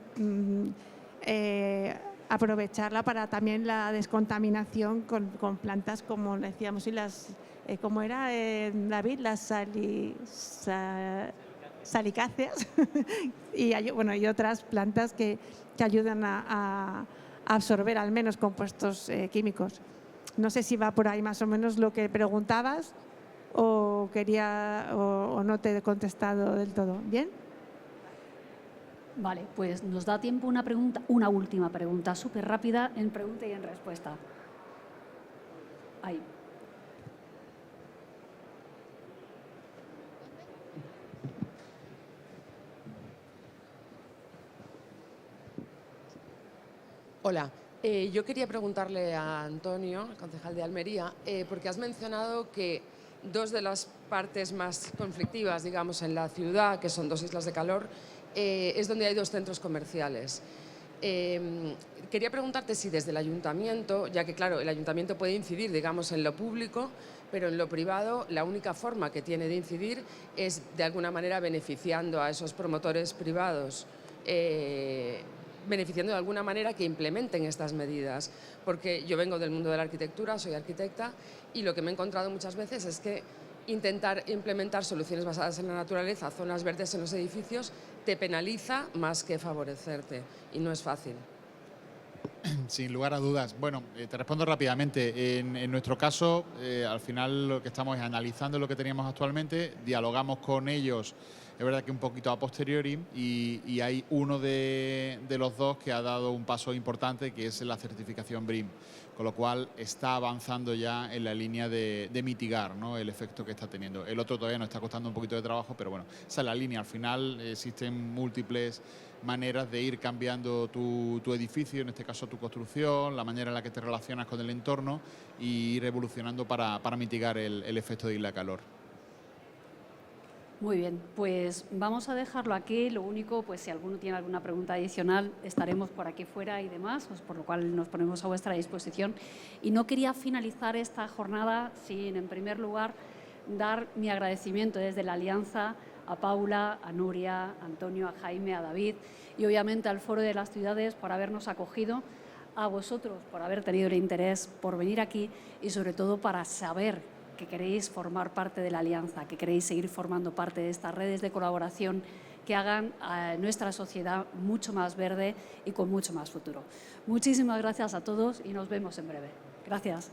aprovecharla para también la descontaminación con plantas, como decíamos, y ¿cómo era, David? Las salicáceas y otras plantas que ayudan a absorber al menos compuestos químicos. No sé si va por ahí más o menos lo que preguntabas o no te he contestado del todo. ¿Bien? Vale, pues nos da tiempo una última pregunta, súper rápida, en pregunta y en respuesta. Ahí. Hola, yo quería preguntarle a Antonio, el concejal de Almería, porque has mencionado que 2 de las partes más conflictivas, digamos, en la ciudad, que son 2 islas de calor, es donde hay 2 centros comerciales. Quería preguntarte si desde el ayuntamiento, ya que claro, el ayuntamiento puede incidir, digamos, en lo público, pero en lo privado la única forma que tiene de incidir es de alguna manera beneficiando a esos promotores privados, beneficiando de alguna manera que implementen estas medidas. Porque yo vengo del mundo de la arquitectura, soy arquitecta, y lo que me he encontrado muchas veces es que intentar implementar soluciones basadas en la naturaleza, zonas verdes en los edificios, te penaliza más que favorecerte, y no es fácil. Sin lugar a dudas. Bueno, te respondo rápidamente. En nuestro caso, al final lo que estamos es analizando lo que teníamos actualmente, dialogamos con ellos, es verdad que un poquito a posteriori, y hay uno de los dos que ha dado un paso importante, que es la certificación BREEAM, con lo cual está avanzando ya en la línea de mitigar, ¿no?, el efecto que está teniendo. El otro todavía nos está costando un poquito de trabajo, pero bueno, esa es la línea. Al final existen múltiples maneras de ir cambiando tu edificio, en este caso tu construcción, la manera en la que te relacionas con el entorno, y ir evolucionando para mitigar el efecto de isla calor. Muy bien, pues vamos a dejarlo aquí. Lo único, pues si alguno tiene alguna pregunta adicional, estaremos por aquí fuera y demás, pues por lo cual nos ponemos a vuestra disposición. Y no quería finalizar esta jornada sin, en primer lugar, dar mi agradecimiento desde la Alianza a Paula, a Nuria, a Antonio, a Jaime, a David y obviamente al Foro de las Ciudades por habernos acogido, a vosotros por haber tenido el interés por venir aquí y sobre todo para saber que queréis formar parte de la Alianza, que queréis seguir formando parte de estas redes de colaboración que hagan a nuestra sociedad mucho más verde y con mucho más futuro. Muchísimas gracias a todos y nos vemos en breve. Gracias.